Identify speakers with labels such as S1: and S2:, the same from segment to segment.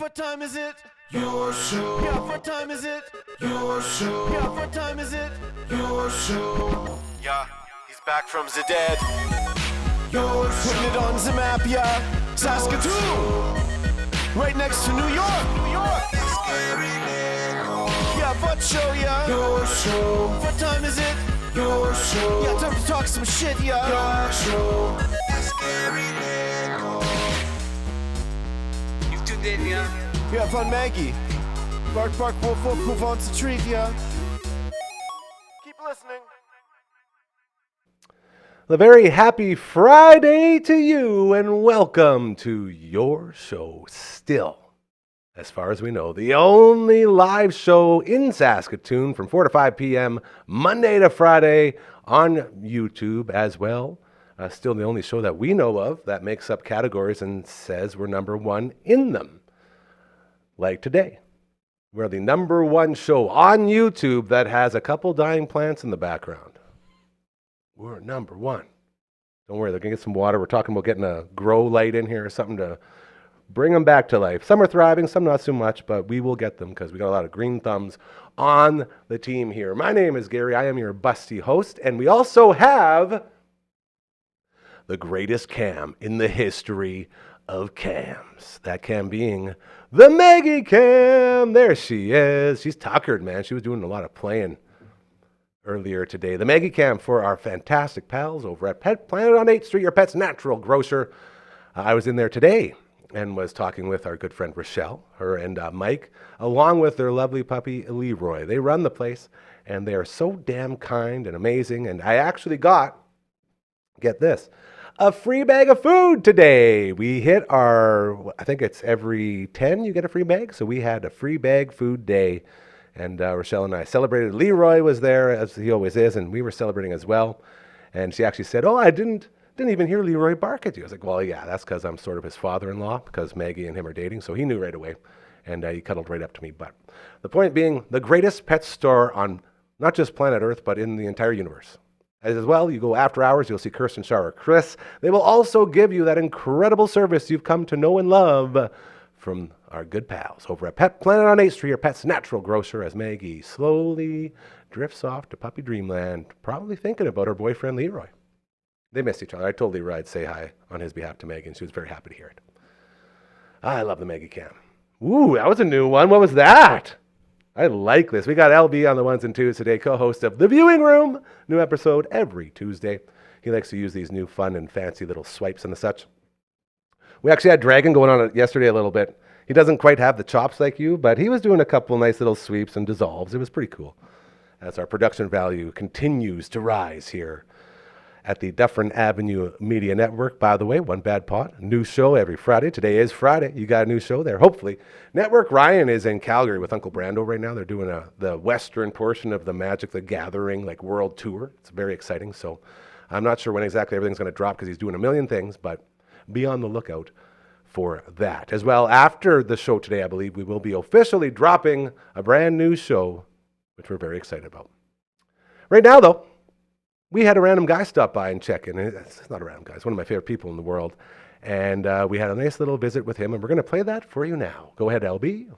S1: what time is it? Your show. Yeah, what time is it? Your show. Yeah, what time is it? Your show. Yeah, he's back from the dead. Your show. Putting it on the map, yeah. Saskatoon. Right next to New York. New York. Yeah, what show, yeah. Your show. What time is it? Your show. Yeah, time to talk some shit, yeah. Your show.
S2: You've tuned in, yeah?
S1: Yeah, fun Maggie. Bark, bark, wolf, wolf, move on to treat, yeah. Keep listening.
S3: A very happy Friday to you, and welcome to your show. Still, as far as we know, the only live show in Saskatoon from 4 to 5 p.m. Monday to Friday on YouTube as well. Still the only show that we know of that makes up categories and says we're number one in them. Like today, we're the number one show on YouTube that has a couple dying plants in the background. We're number one. Don't worry, they're going to get some water. We're talking about getting a grow light in here or something to bring them back to life. Some are thriving, some not so much, but we will get them because we got a lot of green thumbs on the team here. My name is Gary. I am your busty host, and we also have the greatest cam in the history of cams. That cam being the Maggie Cam. There she is. She's tuckered, man. She was doing a lot of playing earlier today. The Maggie Cam for our fantastic pals over at Pet Planet on 8th Street, your pet's natural grocer. I was in there today and was talking with our good friend Rochelle, her and Mike, along with their lovely puppy Leroy. They run the place, and they are so damn kind and amazing. And I actually got, get this, a free bag of food today. We hit our, I think it's every 10 you get a free bag. So we had a free bag food day. And Rochelle and I celebrated. Leroy was there, as he always is, and we were celebrating as well. And she actually said, oh, I didn't even hear Leroy bark at you. I was like, well, yeah, that's because I'm sort of his father-in-law, because Maggie and him are dating. So he knew right away, and he cuddled right up to me. But the point being, the greatest pet store on not just planet Earth, but in the entire universe. As well, you go after hours, you'll see Kirsten, Shar, or Chris. They will also give you that incredible service you've come to know and love from our good pals over at Pet Planet on 8th Street, your pet's natural grocer, as Maggie slowly drifts off to puppy dreamland, probably thinking about her boyfriend Leroy. They missed each other. I told Leroy I'd say hi on his behalf to Maggie, and she was very happy to hear it. I love the Maggie Cam. Ooh, that was a new one. What was that? I like this. We got LB on the ones and twos today, co-host of The Viewing Room. New episode every Tuesday. He likes to use these new fun and fancy little swipes and the such. We actually had Dragon going on yesterday a little bit. He doesn't quite have the chops like you, but he was doing a couple nice little sweeps and dissolves. It was pretty cool. As our production value continues to rise here at the Dufferin Avenue Media Network. By the way, One Bad Pot, new show every Friday. Today is Friday. You got a new show there, hopefully. Network Ryan is in Calgary with Uncle Brando right now. They're doing the western portion of the Magic the Gathering world tour. It's very exciting. So I'm not sure when exactly everything's going to drop because he's doing a million things, but be on the lookout for that. As well, after the show today, I believe we will be officially dropping a brand new show, which we're very excited about. Right now, though, we had a random guy stop by and check in. It's not a random guy. It's one of my favorite people in the world. And we had a nice little visit with him, and we're going to play that for you now. Go ahead, LB.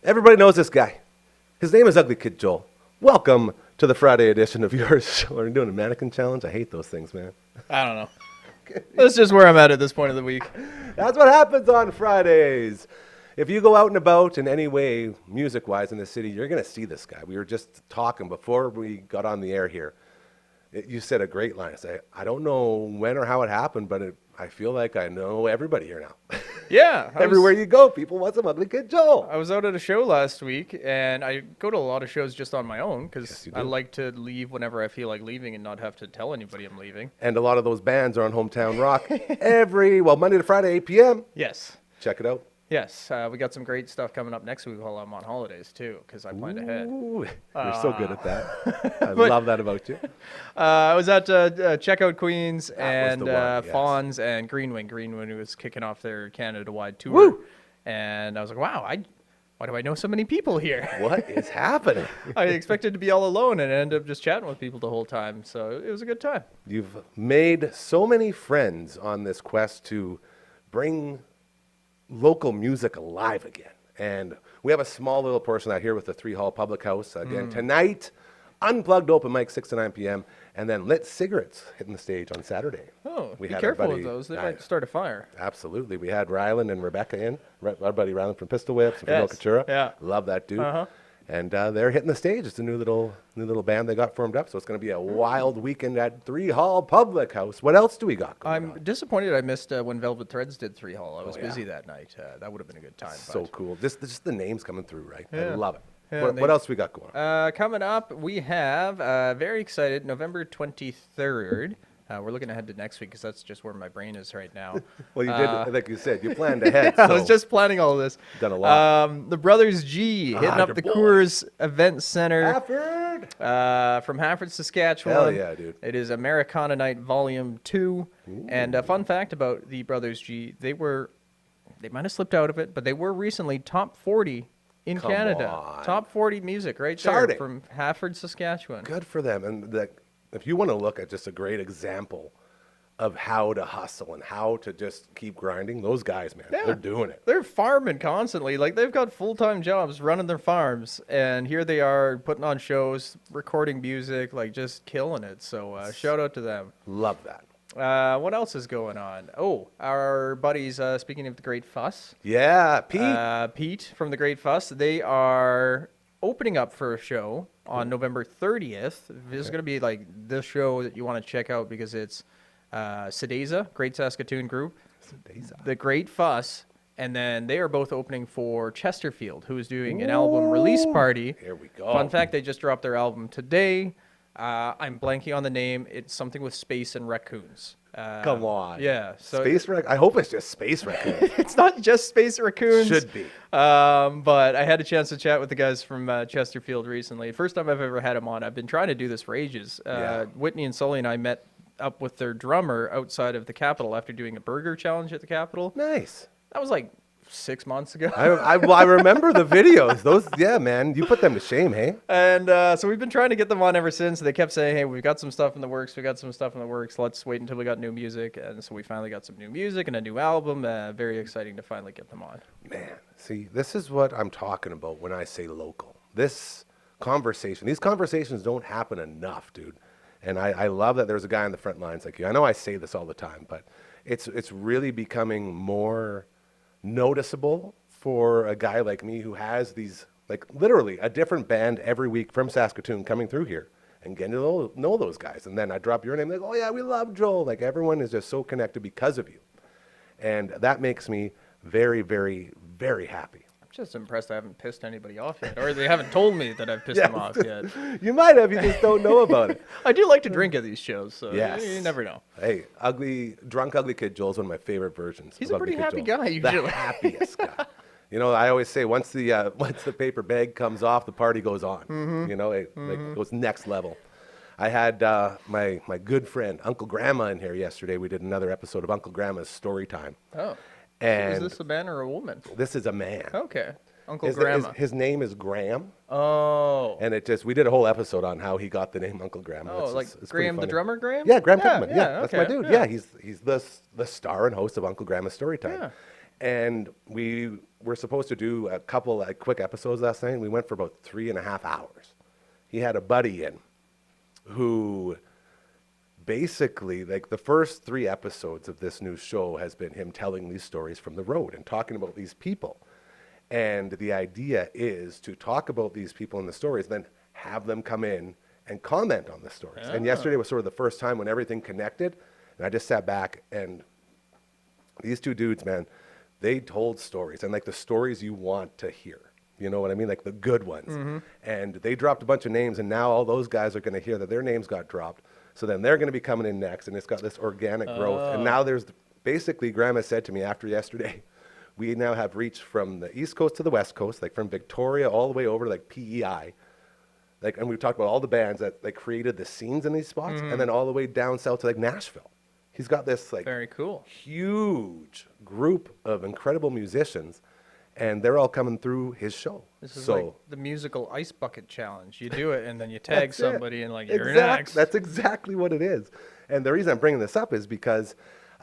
S3: Everybody knows this guy. His name is Ugly Kid Joel. Welcome to the Friday edition of your show. We're doing a mannequin challenge. I hate those things, man.
S4: I don't know. That's just where I'm at this point of the week.
S3: That's what happens on Fridays. If you go out and about in any way, music-wise in the city, you're going to see this guy. We were just talking before we got on the air here. You said a great line. I don't know when or how it happened, but I feel like I know everybody here now.
S4: Yeah.
S3: Everywhere you go, people want some Ugly Kid Joel.
S4: I was out at a show last week, and I go to a lot of shows just on my own because I like to leave whenever I feel like leaving and not have to tell anybody I'm leaving.
S3: And a lot of those bands are on Hometown Rock Monday to Friday, 8 p.m.
S4: Yes.
S3: Check it out.
S4: Yes, we got some great stuff coming up next week while I'm on holidays, too, because I planned ahead.
S3: You're so good at that. I love that about you.
S4: I was at Checkout Queens and
S3: yes.
S4: Fawns and Greenwing. Greenwing was kicking off their Canada-wide tour.
S3: Woo!
S4: And I was like, wow, why do I know so many people here?
S3: What is happening?
S4: I expected to be all alone and ended up just chatting with people the whole time, so it was a good time.
S3: You've made so many friends on this quest to bring local music alive again. And we have a small little portion out here with the 3 Hall Public House. Again, tonight, unplugged open mic, 6 to 9 p.m. And then lit cigarettes hitting the stage on Saturday.
S4: Oh,
S3: we
S4: be
S3: had
S4: careful
S3: our
S4: with
S3: buddy,
S4: those. They might start a fire.
S3: Absolutely. We had Ryland and Rebecca in. Our buddy Ryland from Pistol Whips and from
S4: Yes.
S3: Okatura.
S4: Yeah.
S3: Love that dude.
S4: Uh-huh.
S3: And they're hitting the stage. It's a new little band they got formed up. So it's going to be a wild weekend at 3 Hall Public House. What else do we got going on?
S4: I'm disappointed I missed when Velvet Threads did 3 Hall. I was busy that night. That would have been a good time.
S3: So cool. Just the names coming through, right? I
S4: Yeah.
S3: love it.
S4: Yeah,
S3: What else we got going on?
S4: Coming up, we have, very excited, November 23rd. We're looking ahead to next week because that's just where my brain is right now.
S3: Well, you did, like you said, you planned ahead.
S4: I was
S3: so
S4: just planning all of this.
S3: done a lot.
S4: The Brothers G hitting up
S3: your
S4: the
S3: boys.
S4: Coors Event Center
S3: Hafford!
S4: from Hafford, Saskatchewan.
S3: Hell yeah, dude.
S4: It is Americana Night Volume 2. And a fun fact about the Brothers G, they might have slipped out of it, but they were recently top 40 in
S3: Come
S4: Canada.
S3: on.
S4: Top 40 music right
S3: Charting.
S4: there from Hafford, Saskatchewan.
S3: Good for them. And if you want to look at just a great example of how to hustle and how to just keep grinding, those guys, man,
S4: Yeah.
S3: they're doing it.
S4: They're farming constantly. Like, they've got full-time jobs running their farms, and here they are putting on shows, recording music, like just killing it. So shout out to them.
S3: Love that.
S4: What else is going on? Oh, our buddies, speaking of the Great Fuss,
S3: Yeah, Pete.
S4: Pete from the Great Fuss, they are opening up for a show on November 30th. This is going to be like this show that you want to check out because it's Sedeza, Great Saskatoon group, the Great Fuss, and then they are both opening for Chesterfield, who is doing an album release party.
S3: Here we go.
S4: Fun fact, they just dropped their album today. I'm blanking on the name. It's something with space and raccoons.
S3: Come on.
S4: Yeah. So
S3: Space Raccoon. I hope it's just Space Raccoon.
S4: it's not just space raccoons.
S3: Should be.
S4: But I had a chance to chat with the guys from Chesterfield recently. First time I've ever had them on. I've been trying to do this for ages.
S3: Yeah.
S4: Whitney and Sully and I met up with their drummer outside of the Capitol after doing a burger challenge at the Capitol.
S3: Nice.
S4: That was like 6 months ago.
S3: I remember the videos. Those, yeah, man. You put them to shame, hey?
S4: And so we've been trying to get them on ever since. They kept saying, hey, we've got some stuff in the works. Let's wait until we got new music. And so we finally got some new music and a new album. Very exciting to finally get them on.
S3: Man, see, this is what I'm talking about when I say local. These conversations don't happen enough, dude. And I love that there's a guy on the front lines like you. I know I say this all the time, but it's really becoming more noticeable for a guy like me who has these, like, literally a different band every week from Saskatoon coming through here and getting to know those guys. And then I drop your name, like, oh yeah, we love Joel. Like, everyone is just so connected because of you. And that makes me very, very, very happy.
S4: I'm just impressed I haven't pissed anybody off yet. Or they haven't told me that I've pissed them off yet.
S3: You might have, you just don't know about it.
S4: I do like to drink at these shows, so
S3: Yes.
S4: you never know.
S3: Hey, Drunk Ugly Kid Joel's one of my favorite versions.
S4: He's
S3: of
S4: a
S3: Ugly
S4: pretty
S3: Kid
S4: happy
S3: Joel.
S4: guy, usually.
S3: The happiest guy. You know, I always say once the paper bag comes off, the party goes on.
S4: Mm-hmm.
S3: You know, it goes next level. I had my good friend Uncle Grandma in here yesterday. We did another episode of Uncle Grandma's Story Time.
S4: Oh.
S3: And
S4: Is this a man or a woman?
S3: this is a man.
S4: Okay. Uncle Grandma.
S3: His name is Graham.
S4: Oh.
S3: And we did a whole episode on how he got the name Uncle Graham.
S4: Oh, like
S3: it's pretty
S4: Graham the
S3: funny.
S4: drummer, Graham?
S3: Yeah, Graham Pickman. Yeah, that's my
S4: okay,
S3: dude.
S4: yeah.
S3: Yeah, he's the star and host of Uncle Grandma's Storytime.
S4: Yeah.
S3: And we were supposed to do a couple quick episodes last night, and we went for about 3.5 hours. He had a buddy in who basically, like, the first 3 episodes of this new show has been him telling these stories from the road and talking about these people. And the idea is to talk about these people in the stories, then have them come in and comment on the stories. And yesterday was sort of the first time when everything connected. And I just sat back, and these two dudes, man, they told stories, and like the stories you want to hear. You know what I mean? Like the good ones.
S4: Mm-hmm.
S3: And they dropped a bunch of names, and now all those guys are going to hear that their names got dropped. So then they're going to be coming in next, and it's got this organic growth. And now there's basically, Grandma said to me after yesterday, we now have reached from the East Coast to the West Coast, like from Victoria all the way over to like PEI. Like, and we've talked about all the bands that like created the scenes in these spots, and then all the way down south to like Nashville. He's got this like
S4: Very cool.
S3: huge group of incredible musicians, and they're all coming through his show.
S4: This is
S3: so
S4: like the musical ice bucket challenge. You do it, and then you tag
S3: that's it.
S4: somebody, and like, you're
S3: Exact-
S4: next.
S3: That's exactly what it is. And the reason I'm bringing this up is because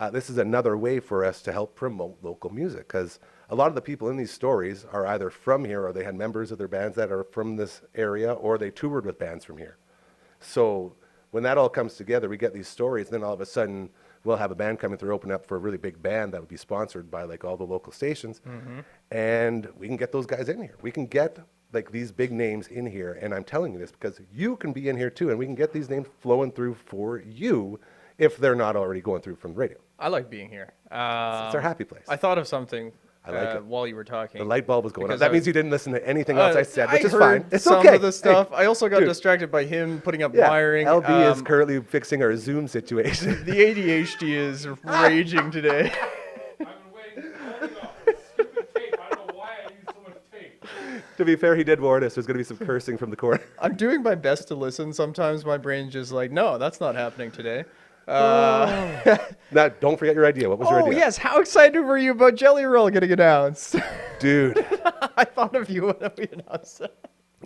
S3: this is another way for us to help promote local music, because a lot of the people in these stories are either from here, or they had members of their bands that are from this area, or they toured with bands from here. So when that all comes together, we get these stories, and then all of a sudden we'll have a band coming through, open up for a really big band that would be sponsored by like all the local stations, and we can get those guys in here. We can get like these big names in here, and I'm telling you this because you can be in here too, and we can get these names flowing through for you if they're not already going through from the radio.
S4: I like being here.
S3: It's our happy place.
S4: I thought of something
S3: I like it.
S4: while you were talking.
S3: The light bulb was going on.
S4: Because
S3: That means you didn't listen to anything else I said, which
S4: I
S3: is
S4: heard
S3: fine. It's
S4: some
S3: okay.
S4: of the stuff.
S3: Hey,
S4: I also got
S3: dude.
S4: distracted by him putting up
S3: Yeah,
S4: wiring.
S3: LB is currently fixing our Zoom situation.
S4: The ADHD is raging today.
S2: I've been waiting holding up stupid tape. I don't know why I use so much tape.
S3: To be fair, he did warn us. There's going to be some cursing from the corner.
S4: I'm doing my best to listen. Sometimes my brain's just like, no, that's not happening today.
S3: Now, don't forget your idea. What was your
S4: Oh,
S3: idea?
S4: yes. How excited were you about Jelly Roll getting announced?
S3: Dude,
S4: I thought of you when we announced it.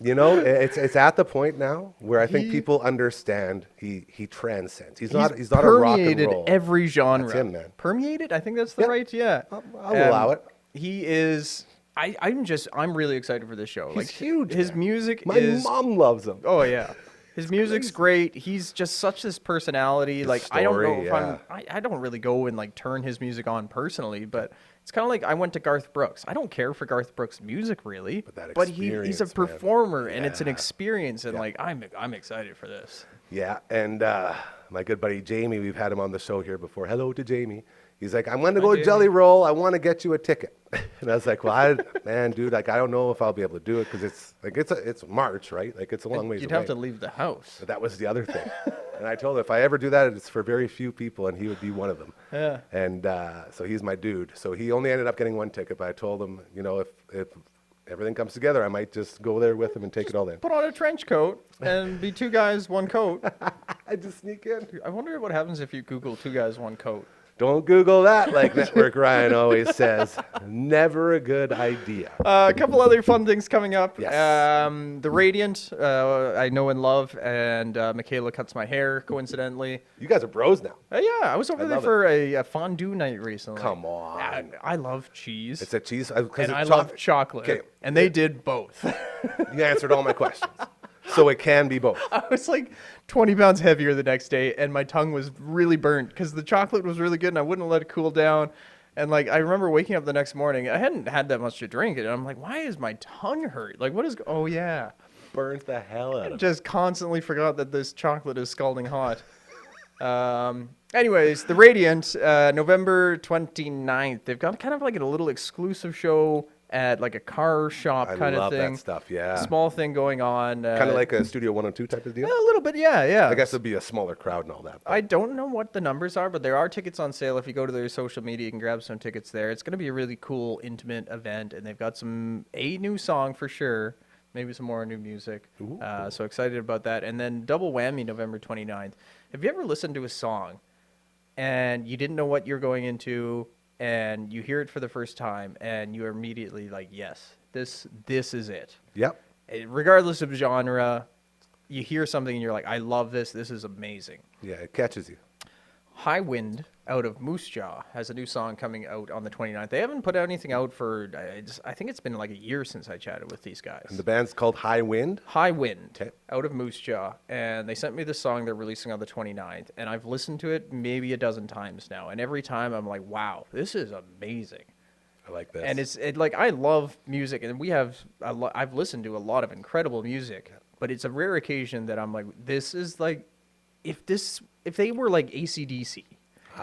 S3: you know, it's at the point now where I think people understand he transcends. He's not a rock and
S4: permeated
S3: roll.
S4: every genre.
S3: That's him, man.
S4: Permeated? I think that's the
S3: Yeah.
S4: right, yeah.
S3: I'll allow it.
S4: He is... I'm really excited for this show.
S3: He's huge,
S4: His
S3: man.
S4: music
S3: My
S4: is...
S3: mom loves him.
S4: Oh, yeah. His music's great. He's just such this personality. I don't know
S3: story,
S4: if I don't really go and like turn his music on personally, but it's kind of like I went to Garth Brooks. I don't care for Garth Brooks' music really,
S3: But
S4: he's a
S3: experience, man.
S4: performer and it's an
S3: Yeah.
S4: experience, and
S3: Yeah.
S4: like I'm excited for this.
S3: Yeah, and my good buddy Jamie, we've had him on the show here before. Hello to Jamie. He's like, I'm going to go
S4: Jamie.
S3: Jelly Roll. I want to get you a ticket. And I was like, well, man, dude, like, I don't know if I'll be able to do it because it's March, right? Like, it's a long ways
S4: You'd
S3: away.
S4: have to leave the house.
S3: But that was the other thing. And I told him if I ever do that, it's for very few people, and he would be one of them.
S4: Yeah.
S3: And so he's my dude. So he only ended up getting one ticket, but I told him, you know, if everything comes together, I might just go there with him and take it all in.
S4: Put on a trench coat and be two guys, one coat.
S3: I just sneak in.
S4: I wonder what happens if you Google two guys, one coat.
S3: Don't Google that, like Network Ryan always says. Never a good idea.
S4: A couple other fun things coming up.
S3: Yes.
S4: The Radiant, I know and love, and Michaela Cuts My Hair, coincidentally.
S3: You guys are bros now.
S4: Yeah, I was over there
S3: love
S4: for a fondue night recently.
S3: Come on.
S4: I love cheese.
S3: It's a cheese.
S4: and I love chocolate.
S3: Okay.
S4: And they did both.
S3: You answered all my questions. So it can be both.
S4: I was like 20 pounds heavier the next day, and my tongue was really burnt because the chocolate was really good, and I wouldn't let it cool down. And like I remember waking up the next morning, I hadn't had that much to drink, and I'm like, why is my tongue hurt? Like, what is? Oh yeah,
S3: Burnt the hell out of it.
S4: just constantly forgot that this chocolate is scalding hot. Anyways, the Radiant, November 29th. They've got kind of like a little exclusive show at like a car shop
S3: I
S4: kind of
S3: love
S4: thing.
S3: that stuff, yeah.
S4: Small thing going on.
S3: Kind of like a Studio 102 type of deal?
S4: a little bit, yeah.
S3: I guess it'd be a smaller crowd and all that. but-
S4: I don't know what the numbers are, but there are tickets on sale. If you go to their social media, you can grab some tickets there. It's going to be a really cool, intimate event, and they've got a new song for sure, maybe some more new music. So excited about that. And then double whammy November 29th. Have you ever listened to a song and you didn't know what you're going into, and you hear it for the first time, and you're immediately like, yes, this is it.
S3: Yep.
S4: Regardless of genre, you hear something and you're like, I love this. This is amazing.
S3: Yeah, it catches you.
S4: High Wind out of Moose Jaw has a new song coming out on the 29th. They haven't put anything out for, I think it's been like a year since I chatted with these guys.
S3: And the band's called High Wind.
S4: High Wind
S3: Okay.
S4: out of Moose Jaw. And they sent me the song they're releasing on the 29th. And I've listened to it maybe a dozen times now. And every time I'm like, wow, this is amazing.
S3: I like this.
S4: And like, I love music. And I've listened to a lot of incredible music. But it's a rare occasion that I'm like, this is like, if they were like AC/DC,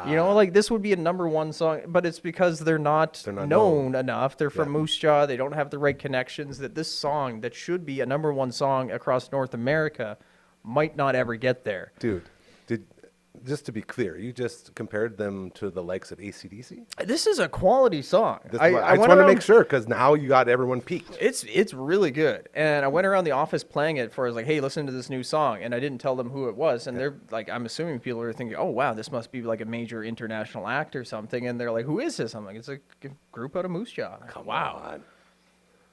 S4: you know, like this would be a number one song, but it's because they're not known enough. They're from Moose Jaw. They don't have the right connections, that this song that should be a number one song across North America might not ever get there.
S3: Dude, just to be clear, you just compared them to the likes of AC/DC?
S4: This is a quality song.
S3: I just want to make sure, because now you got everyone peaked.
S4: It's really good. And I went around the office playing it for, like, hey, listen to this new song. And I didn't tell them who it was. And they're like, I'm assuming people are thinking, oh, wow, this must be like a major international act or something. And they're like, who is this? I'm like, it's a group out of Moose Jaw.
S3: Come
S4: wow.
S3: on.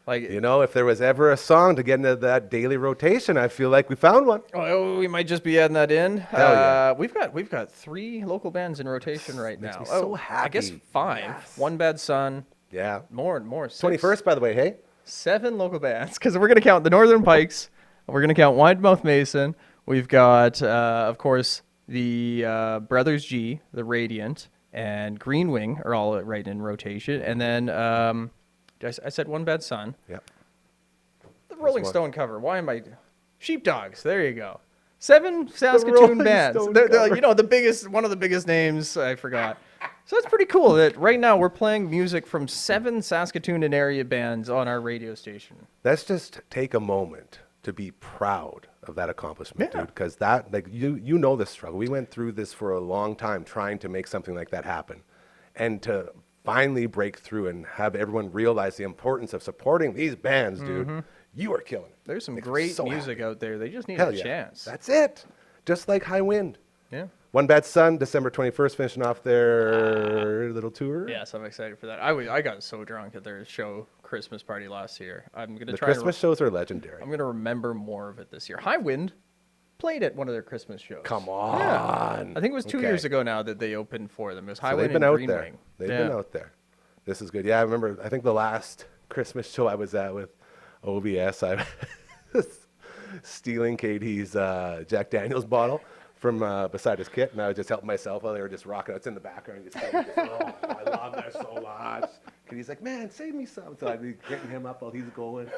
S4: Like,
S3: You know, if there was ever a song to get into that daily rotation, I feel like we found one.
S4: oh, we might just be adding that in.
S3: Hell yeah.
S4: We've got 3 local bands in rotation right
S3: Makes
S4: now.
S3: me so
S4: I guess
S3: happy.
S4: 5.
S3: Yes.
S4: One Bad Son.
S3: Yeah.
S4: More. 6.
S3: 21st, by the way, hey?
S4: 7 local bands, because we're going to count the Northern Pikes. We're going to count Windmouth Mason. We've got, of course, the Brothers G, the Radiant, and Green Wing are all right in rotation. And then I said One Bad Son.
S3: Yep.
S4: The Rolling
S3: one.
S4: Stone cover. Why am I... Sheepdogs. There you go. 7
S3: Rolling
S4: Saskatoon bands.
S3: Stone
S4: They're
S3: cover.
S4: you know, one of the biggest names. I forgot. So that's pretty cool that right now we're playing music from 7 Saskatoon and area bands on our radio station.
S3: Let's just take a moment to be proud of that accomplishment,
S4: Yeah.
S3: dude. Because that, like, you know the struggle. We went through this for a long time trying to make something like that happen. And to finally break through and have everyone realize the importance of supporting these bands, dude, you are killing it.
S4: There's some
S3: Makes me
S4: great
S3: so
S4: music
S3: happy.
S4: out there. They just need
S3: Hell
S4: a
S3: yeah.
S4: chance.
S3: That's it. Just like High Wind.
S4: Yeah.
S3: One Bad Son, December 21st, finishing off their little tour.
S4: Yes, I'm excited for that. I got so drunk at their show Christmas party last year. I'm gonna
S3: The
S4: try.
S3: Christmas shows are legendary.
S4: I'm gonna remember more of it this year. High Wind played at one of their Christmas shows.
S3: Come on.
S4: Yeah. I think it was 2
S3: Okay.
S4: years ago now that they opened for them. It was High
S3: So
S4: Wind
S3: they've been
S4: and
S3: out
S4: Green
S3: there.
S4: Wing.
S3: They've been out there. This is good. Yeah, I remember. I think the last Christmas show I was at with OBS, I was stealing Katie's Jack Daniels bottle from beside his kit, and I was just helping myself while they were just rocking. It's in the background. Just, oh, I love that so much. Katie's like, man, save me some. So I'd be getting him up while he's going.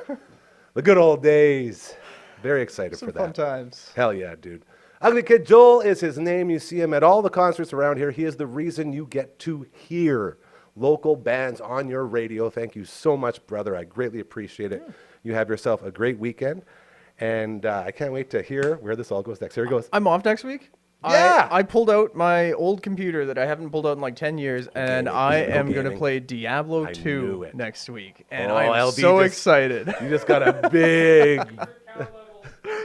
S3: The good old days. Very excited for that.
S4: Fun times.
S3: Hell yeah, dude. Ugly Kid Joel is his name. You see him at all the concerts around here. He is the reason you get to hear local bands on your radio. Thank you so much, brother. I greatly appreciate it. You have yourself a great weekend. And I can't wait to hear where this all goes next. Here it goes.
S4: I'm off next week.
S3: Yeah.
S4: I pulled out my old computer that I haven't pulled out in like 10 years, and I am going to
S3: gaming.
S4: play Diablo
S3: I
S4: 2
S3: knew it.
S4: next week. And
S3: Oh,
S4: I'm
S3: LB
S4: so
S3: just-
S4: excited.
S3: You just got a big...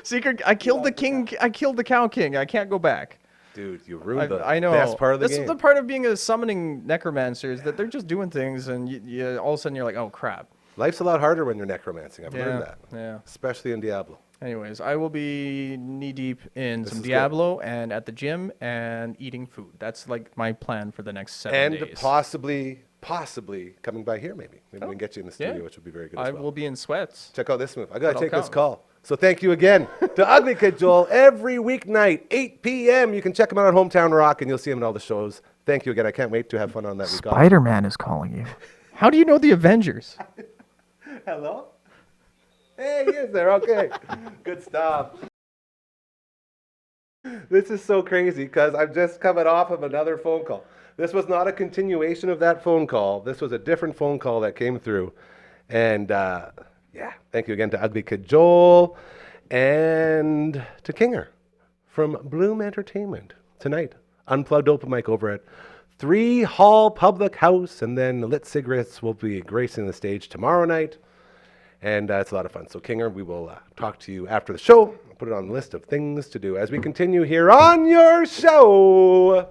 S4: Secret. I killed the king. I killed the Cow King. I can't go back.
S3: Dude, you ruined the
S4: I know.
S3: best part of the
S4: That's
S3: game.
S4: the part of being a summoning necromancer is that they're just doing things, and you all of a sudden you're like, oh crap.
S3: Life's a lot harder when you're necromancing. I've learned that.
S4: Yeah.
S3: Especially in Diablo.
S4: Anyways, I will be knee deep in some
S3: is good.
S4: Diablo and at the gym and eating food. That's like my plan for the next 7
S3: And
S4: days.
S3: possibly coming by here, maybe. Maybe we
S4: Oh,
S3: can get you in the
S4: yeah.
S3: studio, which would be very good
S4: I
S3: as well.
S4: will be in sweats.
S3: Check out this move. I got to
S4: I'll
S3: take this
S4: come.
S3: call. So thank you again to Ugly Kid Joel every weeknight, 8 p.m. You can check him out on Hometown Rock, and you'll see him in all the shows. Thank you again. I can't wait to have fun on that week off.
S4: Spider-Man is calling you. How do you know the Avengers?
S3: Hello? Hey, he is there. Okay. Good stuff. This is so crazy because I'm just coming off of another phone call. This was not a continuation of that phone call. This was a different phone call that came through. And yeah, thank you again to Ugly Kid Joel and to Kinger from Bloom Entertainment tonight. Unplugged open mic over at 3 Hall Public House, and then Lit Cigarettes will be gracing the stage tomorrow night. And it's a lot of fun. So, Kinger, we will talk to you after the show. I'll put it on the list of things to do. As we continue here on your show,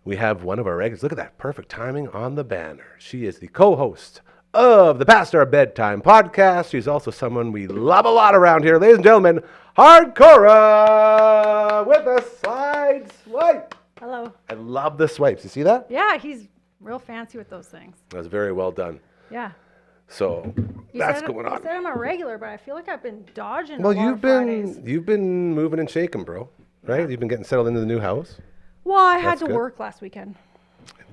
S3: we have one of our regulars. Look at that perfect timing on the banner. She is the co-host of the Past Our Bedtime podcast. She's also someone we love a lot around here. Ladies and gentlemen, HardCora with a slide swipe.
S5: Hello.
S3: I love the swipes. You see that?
S5: Yeah, he's real fancy with those things.
S3: That was very well done.
S5: Yeah.
S3: So
S5: You
S3: that's
S5: said,
S3: going
S5: You
S3: on.
S5: said I'm a regular, but I feel like I've been dodging.
S3: Well,
S5: a lot of Fridays.
S3: you've been moving and shaking, bro. Right? You've been getting settled into the new house.
S5: Well, I had
S3: That's
S5: to
S3: good.
S5: work last weekend.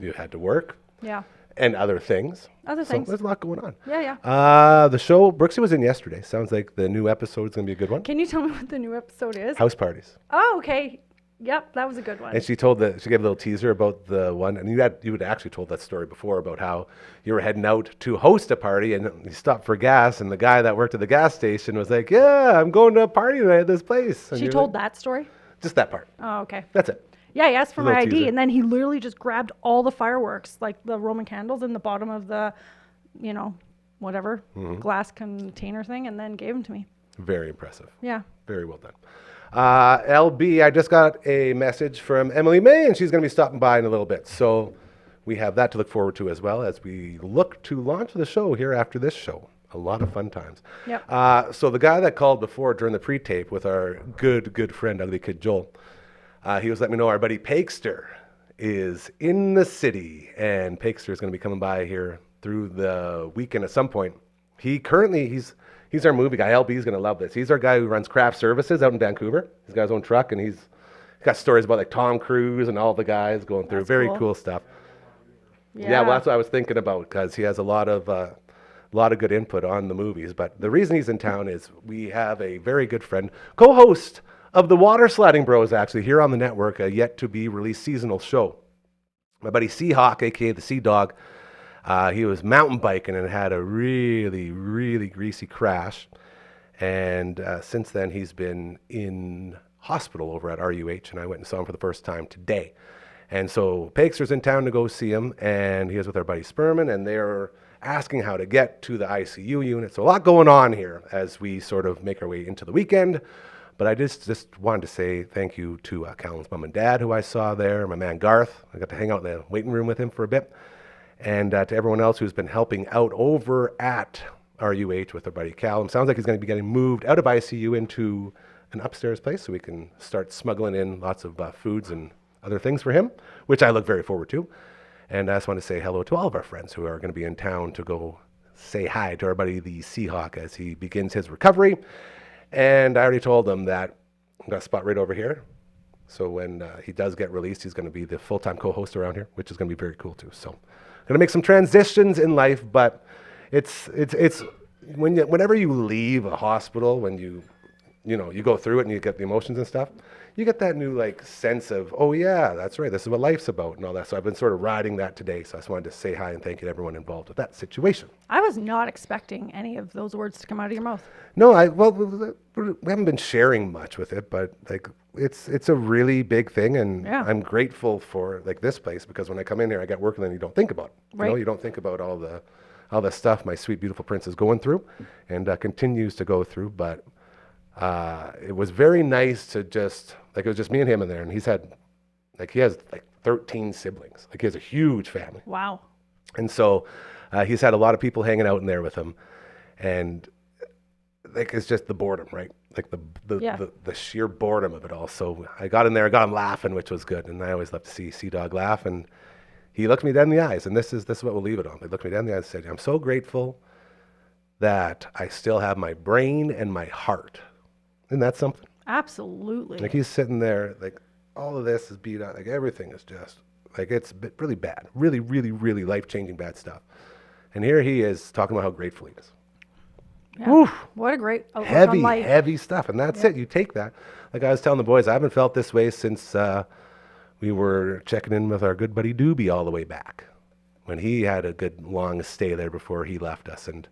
S3: You had to work
S5: Yeah.
S3: and other things.
S5: Other
S3: So
S5: things.
S3: there's a lot going on.
S5: Yeah, yeah.
S3: The show Brooksy was in yesterday. Sounds like the new episode is going to be a good one.
S5: Can you tell me what the new episode is?
S3: House parties.
S5: Oh, okay. Yep, that was a good one.
S3: And she gave a little teaser about the one, and you had actually told that story before about how you were heading out to host a party, and you stopped for gas, and the guy that worked at the gas station was like, "Yeah, I'm going to a party tonight at this place." And
S5: She
S3: you're
S5: told
S3: like,
S5: that story?
S3: just that part.
S5: Oh, okay.
S3: That's it.
S5: Yeah, he asked for
S3: A
S5: my
S3: little
S5: ID,
S3: teaser.
S5: and then he literally just grabbed all the fireworks, like the Roman candles in the bottom of the, whatever,
S3: Mm-hmm.
S5: glass container thing, and then gave them to me.
S3: Very impressive.
S5: Yeah.
S3: Very well done. LB, I just got a message from Emily May, and she's going to be stopping by in a little bit. So we have that to look forward to as well as we look to launch the show here after this show. A lot of fun times.
S5: Yep.
S3: So the guy that called before during the pre-tape with our good friend, Ugly Kid Joel, he was letting me know our buddy Pakester is in the city, and Pakester is going to be coming by here through the weekend at some point. He's our movie guy. LB's going to love this. He's our guy who runs craft services out in Vancouver. He's got his own truck, and he's got stories about like Tom Cruise and all the guys going through.
S5: That's
S3: Very
S5: cool.
S3: cool stuff. Yeah, well, that's what I was thinking about, because he has a lot of good input on the movies. But the reason he's in town is we have a very good friend, co-host of the Water Sliding Bros, actually, here on the network, a yet-to-be-released seasonal show. My buddy Seahawk, a.k.a. the Sea Dog, he was mountain biking and had a really, really greasy crash. And since then, he's been in hospital over at RUH, and I went and saw him for the first time today. And so Pakester's in town to go see him, and he is with our buddy Sperman, and they're asking how to get to the ICU unit. So a lot going on here as we sort of make our way into the weekend. But I just wanted to say thank you to Callan's mom and dad, who I saw there, my man Garth. I got to hang out in the waiting room with him for a bit. And to everyone else who's been helping out over at RUH with our buddy Callum. Sounds like he's going to be getting moved out of ICU into an upstairs place so we can start smuggling in lots of foods and other things for him, which I look very forward to. And I just want to say hello to all of our friends who are going to be in town to go say hi to our buddy the Seahawk as he begins his recovery. And I already told him that I've got a spot right over here. So when he does get released, he's going to be the full-time co-host around here, which is going to be very cool too. So I'm going to make some transitions in life, but it's whenever you leave a hospital, when you go through it and you get the emotions and stuff, you get that new like sense of, oh yeah, that's right, this is what life's about and all that. So I've been sort of riding that today. So I just wanted to say hi and thank you to everyone involved with that situation.
S5: I was not expecting any of those words to come out of your mouth.
S3: No, we haven't been sharing much with it, but like it's a really big thing, and
S5: Yeah.
S3: I'm grateful for like this place, because when I come in here, I get work and then you don't think about it.
S5: Right.
S3: You don't think about all the stuff my sweet beautiful prince is going through, and continues to go through. But it was very nice to just it was just me and him in there, and he has 13 siblings. Like he has a huge family.
S5: Wow.
S3: And so he's had a lot of people hanging out in there with him, and like it's just the boredom, right? Like the sheer boredom of it all. So I got in there, got him laughing, which was good. And I always love to see Sea Dog laugh. And he looked me dead in the eyes, and this is what we'll leave it on. He looked me dead in the eyes and said, "I'm so grateful that I still have my brain and my heart." Isn't that something?
S5: Absolutely.
S3: Like he's sitting there, like all of this is beat out, like everything is just like it's really bad, really, really, really life-changing bad stuff. And here he is talking about how grateful he is.
S5: Yeah.
S3: Oof.
S5: What a great outlook on life.
S3: Heavy stuff, and that's it. You take that. Like I was telling the boys, I haven't felt this way since we were checking in with our good buddy Doobie all the way back when he had a good long stay there before he left us. And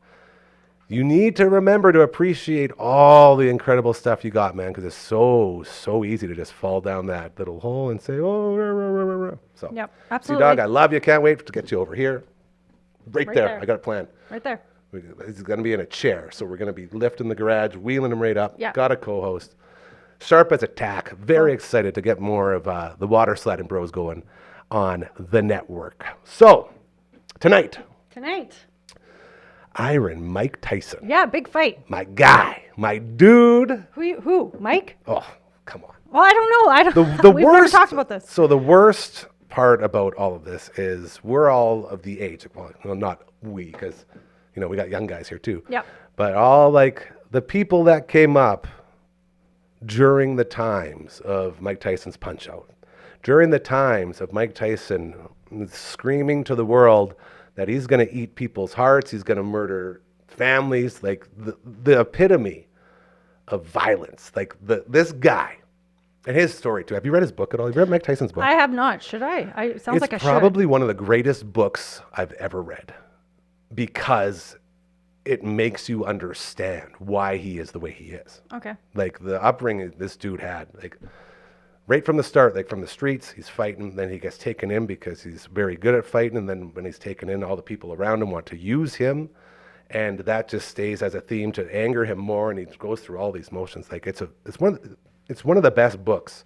S3: you need to remember to appreciate all the incredible stuff you got, man, because it's so easy to just fall down that little hole and say, oh, rah, rah, rah, rah, rah. So,
S5: Yep,
S3: Sea
S5: absolutely.
S3: Dog, I love you. Can't wait to get you over here. Right
S5: Right
S3: there.
S5: there.
S3: I got a plan.
S5: Right there.
S3: He's going to be in a chair, so we're going to be lifting the garage, wheeling him right up.
S5: Yeah.
S3: Got a co-host. Sharp as a tack. Very excited to get more of the Water Sliding Bros going on the network. So, tonight, Iron Mike Tyson.
S5: Yeah, big fight.
S3: My guy. My dude.
S5: Who? Mike?
S3: Oh, come on.
S5: Well, I don't know. I don't.
S3: The
S5: We've
S3: worst,
S5: never talked about this.
S3: So the worst part about all of this is we're all of the age. Well, not we, because we got young guys here too.
S5: Yep.
S3: But all like the people that came up during the times of Mike Tyson's Punch Out, during the times of Mike Tyson screaming to the world that he's going to eat people's hearts, he's going to murder families, like the epitome of violence. Like this guy. And his story too. Have you read his book at all? Have you read Mike Tyson's book?
S5: I have not. Should I? It sounds like I
S3: It's
S5: should.
S3: probably one of the greatest books I've ever read, because it makes you understand why he is the way he is.
S5: Okay.
S3: Like the upbringing this dude had, like right from the start, like from the streets, he's fighting, then he gets taken in because he's very good at fighting, and then when he's taken in, all the people around him want to use him, and that just stays as a theme to anger him more, and he goes through all these motions. Like it's one of the best books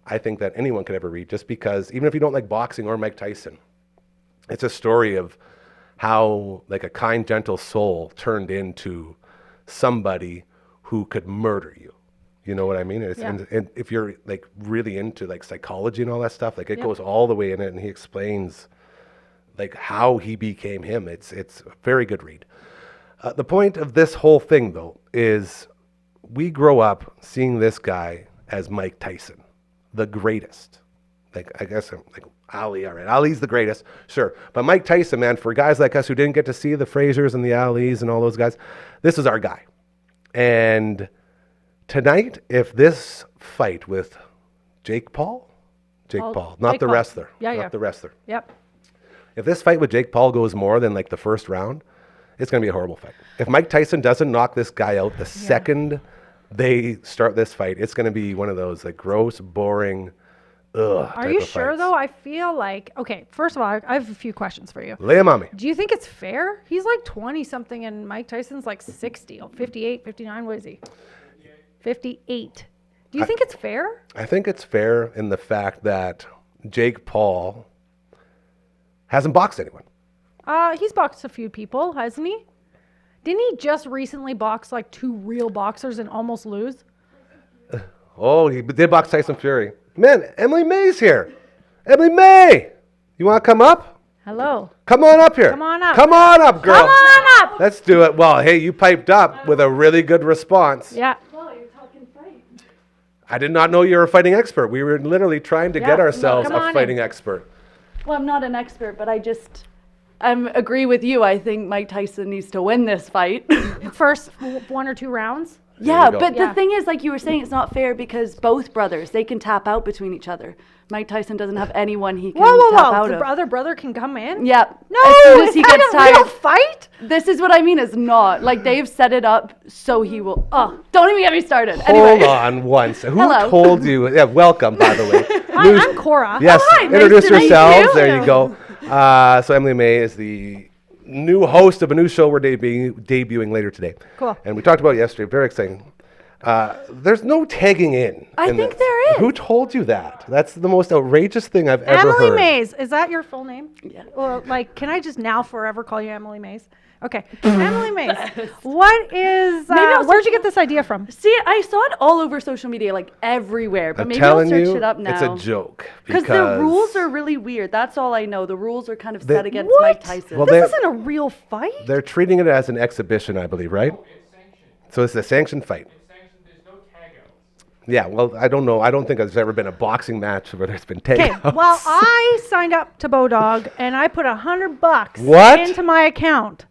S3: I think that anyone could ever read, just because even if you don't like boxing or Mike Tyson, it's a story of how like a kind, gentle soul turned into somebody who could murder you. You know what I mean? And if you're like really into like psychology and all that stuff, like it goes all the way in it, and he explains like how he became him. It's a very good read. The point of this whole thing, though, is we grow up seeing this guy as Mike Tyson, the greatest. Like, I guess I'm like Ali, all right. Ali's the greatest, sure. But Mike Tyson, man, for guys like us who didn't get to see the Frasers and the Alis and all those guys, this is our guy. And tonight, if this fight with Jake Paul, not
S5: Jake
S3: the
S5: Paul.
S3: wrestler,
S5: Yeah,
S3: not
S5: yeah.
S3: the wrestler.
S5: Yep.
S3: If this fight with Jake Paul goes more than like the first round, it's going to be a horrible fight. If Mike Tyson doesn't knock this guy out the second they start this fight, it's going to be one of those like gross, boring,
S5: Are you sure though? I feel like, okay, first of all, I have a few questions for you.
S3: Lay 'em on me.
S5: Do you think it's fair? He's like 20 something and Mike Tyson's like 60, 58, 59. What is he? 58. Do you think it's fair?
S3: I think it's fair in the fact that Jake Paul hasn't boxed anyone.
S5: He's boxed a few people, hasn't he? Didn't he just recently box like 2 real boxers and almost lose?
S3: Oh, he did box Tyson Fury. Man, Emily May's here. Emily May, you want to come up?
S5: Hello.
S3: Come on up here.
S5: Come on up.
S3: Come on up, girl.
S5: Come on up.
S3: Let's do it. Well, hey, you piped up with a really good response.
S5: Yeah.
S3: I did not know you were a fighting expert. We were literally trying to get
S5: Yeah,
S3: ourselves
S5: come on
S3: a fighting
S5: in.
S3: expert.
S6: Well, I'm not an expert, but I agree with you. I think Mike Tyson needs to win this fight.
S5: First 1 or 2 rounds.
S6: Yeah,
S3: you go.
S6: but
S5: Yeah.
S6: the thing is, like you were saying, it's not fair because both brothers, they can tap out between each other. Mike Tyson doesn't have anyone he can
S5: Whoa.
S6: tap out
S5: The
S6: of.
S5: other brother can come in?
S6: Yeah.
S5: No,
S6: as soon as
S5: is
S6: he
S5: that
S6: gets
S5: a real
S6: tired.
S5: fight?
S6: This is what I mean is not. Like, they've set it up so he will. Oh, don't even get me started.
S3: Hold
S6: Anyway.
S3: on once. Who
S6: Hello.
S3: told you? Yeah, welcome, by the way.
S5: Hi, I'm Cora.
S3: Yes,
S6: Hi, nice
S3: introduce
S6: to meet
S3: yourselves.
S6: you.
S3: There you go. So Emily May is the new host of a new show we're debuting later today.
S5: Cool.
S3: And we talked about it yesterday. Very exciting. There's no tagging in.
S6: I
S3: in
S6: think
S3: this.
S6: there is.
S3: Who told you that? That's the most outrageous thing I've ever
S5: Emily
S3: heard.
S5: Mays. Is that your full name?
S6: Yeah.
S5: Or like, can I just now forever call you Emily Mays? Okay. Emily Mays. What is,
S6: I'll
S5: where'd you
S6: search-
S5: get this idea from?
S6: See, I saw it all over social media, like everywhere. But
S3: I'm
S6: maybe I'll
S3: telling
S6: search
S3: you,
S6: it up now.
S3: it's a joke.
S6: Because the rules are really weird. That's all I know. The rules are kind of set against
S5: What?
S6: Mike Tyson.
S3: Well,
S5: This isn't a real fight?
S3: They're treating it as an exhibition, I believe, right?
S2: It's sanctioned.
S3: So it's a sanctioned fight.
S2: It's sanctioned. There's no tag outs.
S3: Yeah, well, I don't know. I don't think there's ever been a boxing match where there's been
S5: Okay,
S3: takeouts.
S5: well, I signed up to Bodog and I put $100
S3: What?
S5: into my account,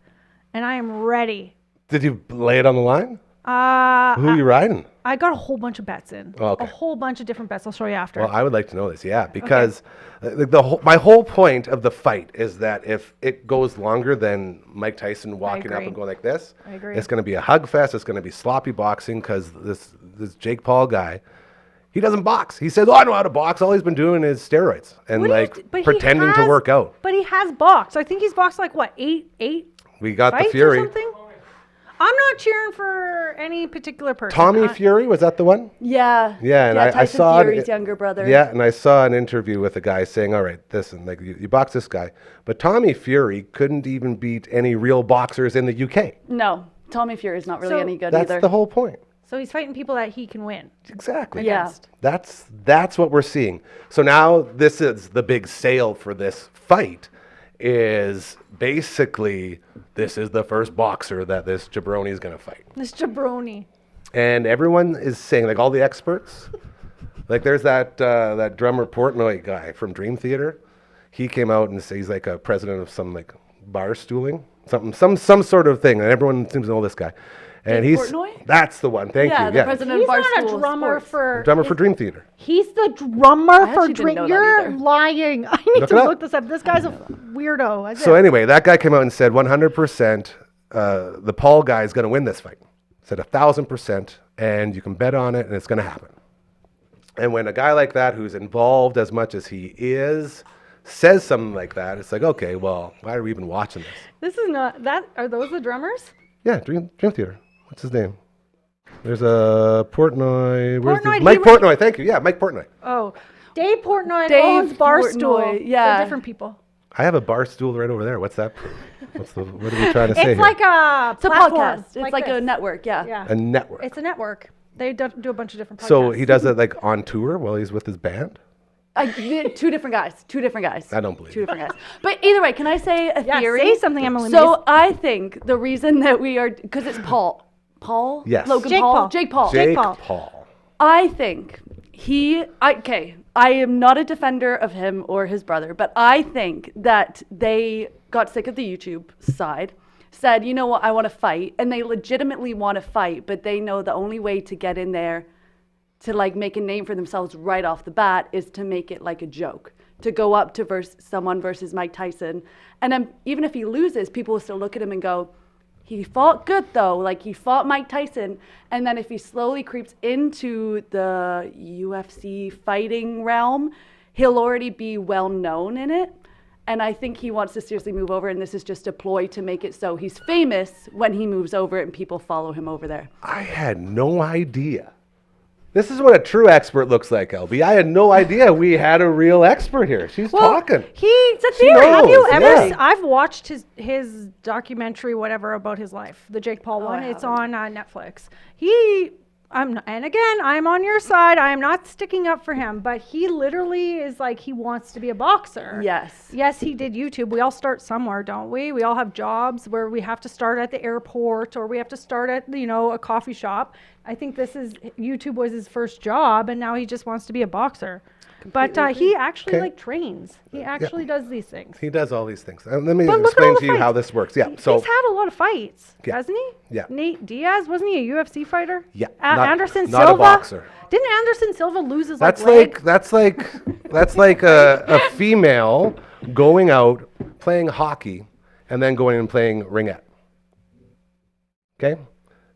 S5: and I am ready.
S3: Did you lay it on the line? Who are
S5: I
S3: you riding?
S5: got a whole bunch of bets in.
S3: Oh, okay.
S5: A whole bunch of different bets. I'll show you after.
S3: Well, I would like to know this, yeah, because my whole point of the fight is that if it goes longer than Mike Tyson walking up
S5: agree.
S3: and going like this,
S5: I agree.
S3: it's going to be a hug fest. It's going to be sloppy boxing because this Jake Paul guy, he doesn't box. He says, "Oh, I know how to box." All he's been doing is steroids and
S5: What do you
S3: like
S5: th- but he
S3: pretending to
S5: has-
S3: work out.
S5: But he has boxed. I think he's boxed like what, eight
S3: We got
S5: fights
S3: the Fury.
S5: or something? I'm not cheering for any particular person.
S3: Tommy Fury, was that the one?
S6: Yeah.
S3: Yeah, and I
S6: Tyson
S3: saw
S6: Fury's
S3: it.
S6: younger brother.
S3: Yeah, and I saw an interview with a guy saying, "All right, listen, like you box this guy, but Tommy Fury couldn't even beat any real boxers in the UK."
S6: No, Tommy Fury's not really
S5: So
S6: any good
S3: That's
S6: either.
S3: the whole point.
S5: So he's fighting people that he can win.
S3: Exactly.
S6: Yeah.
S3: That's what we're seeing. So now this is the big sale for this fight. Is basically this is the first boxer that this jabroni is going to fight.
S5: This jabroni.
S3: And everyone is saying, like all the experts, like there's that drummer Portnoy guy from Dream Theater. He came out and says he's like a president of some like bar stooling, some sort of thing, and everyone seems to know this guy. And
S6: Dave
S3: he's
S6: Portnoy?
S3: that's the one. Thank
S6: Yeah,
S3: you.
S6: the president
S5: He's
S6: of
S5: not a
S6: Barstool
S5: drummer
S6: Sports.
S5: for.
S3: Drummer for Dream Theater.
S5: He's the drummer
S6: I
S5: for
S6: actually didn't
S5: Dream.
S6: know that
S5: You're
S6: either.
S5: lying. I need
S3: Look
S5: to
S3: it up.
S5: look this up. This guy's a weirdo. That's
S3: So
S5: it.
S3: anyway, that guy came out and said 100% the Paul guy is going to win this fight. Said 1,000%, and you can bet on it, and it's going to happen. And when a guy like that, who's involved as much as he is, says something like that, it's like, okay, well, why are we even watching this?
S5: This is not that. Are those the drummers?
S3: Yeah, Dream Theater. What's his name? There's a Portnoy. Where's
S5: Portnoy,
S3: Mike
S5: he
S3: Portnoy. Thank you. Yeah, Mike Portnoy.
S5: Oh, Dave Portnoy
S6: Dave
S5: owns Barstool.
S6: Portnoy, yeah.
S5: They're different people.
S3: I have a bar stool right over there. What's that? What are we trying to say
S5: It's
S3: here?
S5: like a
S6: It's a
S5: platform,
S6: podcast. It's like a
S5: this.
S6: network. Yeah.
S5: Yeah.
S3: A network.
S5: It's a network. They do a bunch of different podcasts.
S3: So he does it like on tour while he's with his band?
S6: Two different guys. Two different guys.
S3: I don't believe
S6: Two
S3: it.
S6: different guys. But either way, can I say a
S5: Yeah,
S6: theory?
S5: say something, Emily
S6: So
S5: Mace.
S6: I think the reason that we are, because it's Paul. Paul?
S3: Yes.
S6: Logan
S5: Jake
S6: Paul?
S5: Paul.
S6: Jake Paul.
S5: Jake
S3: Jake
S5: Paul.
S3: Paul.
S6: I think I am not a defender of him or his brother, but I think that they got sick of the YouTube side, said, you know what, I want to fight, and they legitimately want to fight, but they know the only way to get in there to like make a name for themselves right off the bat is to make it like a joke, to go up to someone versus Mike Tyson. And then even if he loses, people will still look at him and go, he fought good though, like he fought Mike Tyson. And then if he slowly creeps into the UFC fighting realm, he'll already be well known in it. And I think he wants to seriously move over, and this is just a ploy to make it so he's famous when he moves over and people follow him over there.
S3: I had no idea. This is what a true expert looks like, LB. I had no idea we had a real expert here. She's talking.
S5: It's a
S3: She
S5: theory. Have you
S3: knows,
S5: ever?
S3: yeah.
S5: I've watched his documentary, whatever, about his life, the Jake Paul one.
S6: I
S5: It's
S6: haven't.
S5: on Netflix. And again, I'm on your side. I am not sticking up for him, but he literally is like he wants to be a boxer.
S6: Yes.
S5: Yes, he did YouTube. We all start somewhere, don't we? We all have jobs where we have to start at the airport or we have to start at, a coffee shop. I think YouTube was his first job, and now he just wants to be a boxer. But he actually
S3: Okay.
S5: trains. He actually does these things.
S3: He does all these things. Let me
S5: But look at
S3: explain
S5: all the
S3: to you how
S5: fights.
S3: this works. Yeah.
S5: He's
S3: So
S5: had a lot of fights,
S3: Yeah.
S5: hasn't he?
S3: Yeah.
S5: Nate Diaz, wasn't he a UFC fighter?
S3: Yeah,
S5: Anderson
S3: not a
S5: Silva.
S3: boxer.
S5: Didn't Anderson Silva lose his
S3: that's
S5: leg?
S3: that's like a female going out playing hockey and then going and playing ringette. Okay?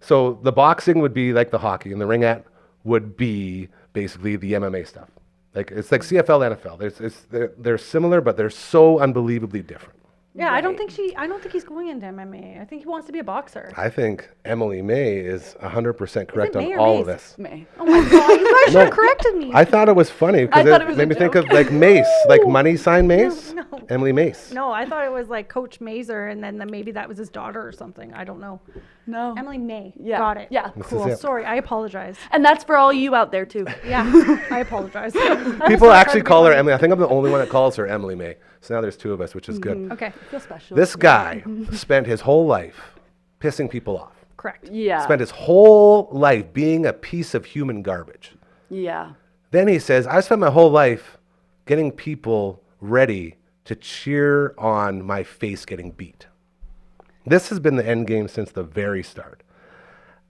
S3: So the boxing would be like the hockey and the ringette would be basically the MMA stuff. Like it's like CFL, NFL. They're similar, but they're so unbelievably different.
S5: Yeah, I don't think he's going into MMA. I think he wants to be a boxer.
S3: I think Emily May is 100% correct on
S5: May or
S3: all
S5: Mace?
S3: of this.
S6: May.
S5: Oh my god, you guys should have corrected me.
S3: I thought it was funny because
S6: I thought it
S3: it
S6: was
S3: made
S6: a
S3: me think
S6: joke.
S3: of like Mace, like money sign Mace.
S5: No.
S3: Emily Mace.
S5: No, I thought it was like Coach Mazer, and then maybe that was his daughter or something. I don't know.
S6: No.
S5: Emily May.
S6: Yeah.
S5: Got it.
S6: Yeah.
S3: This is
S5: Cool.
S3: it.
S5: Sorry, I apologize.
S6: And that's for all you out there too.
S5: Yeah, I apologize.
S3: People actually call her Emily. I think I'm the only one that calls her Emily May. So now there's two of us, which is good.
S5: Okay,
S6: Feel special.
S3: This guy spent his whole life pissing people off.
S5: correct.
S6: Yeah.
S3: Spent his whole life being a piece of human garbage.
S6: Yeah.
S3: Then he says, I spent my whole life getting people ready to cheer on my face getting beat. This has been the end game since the very start.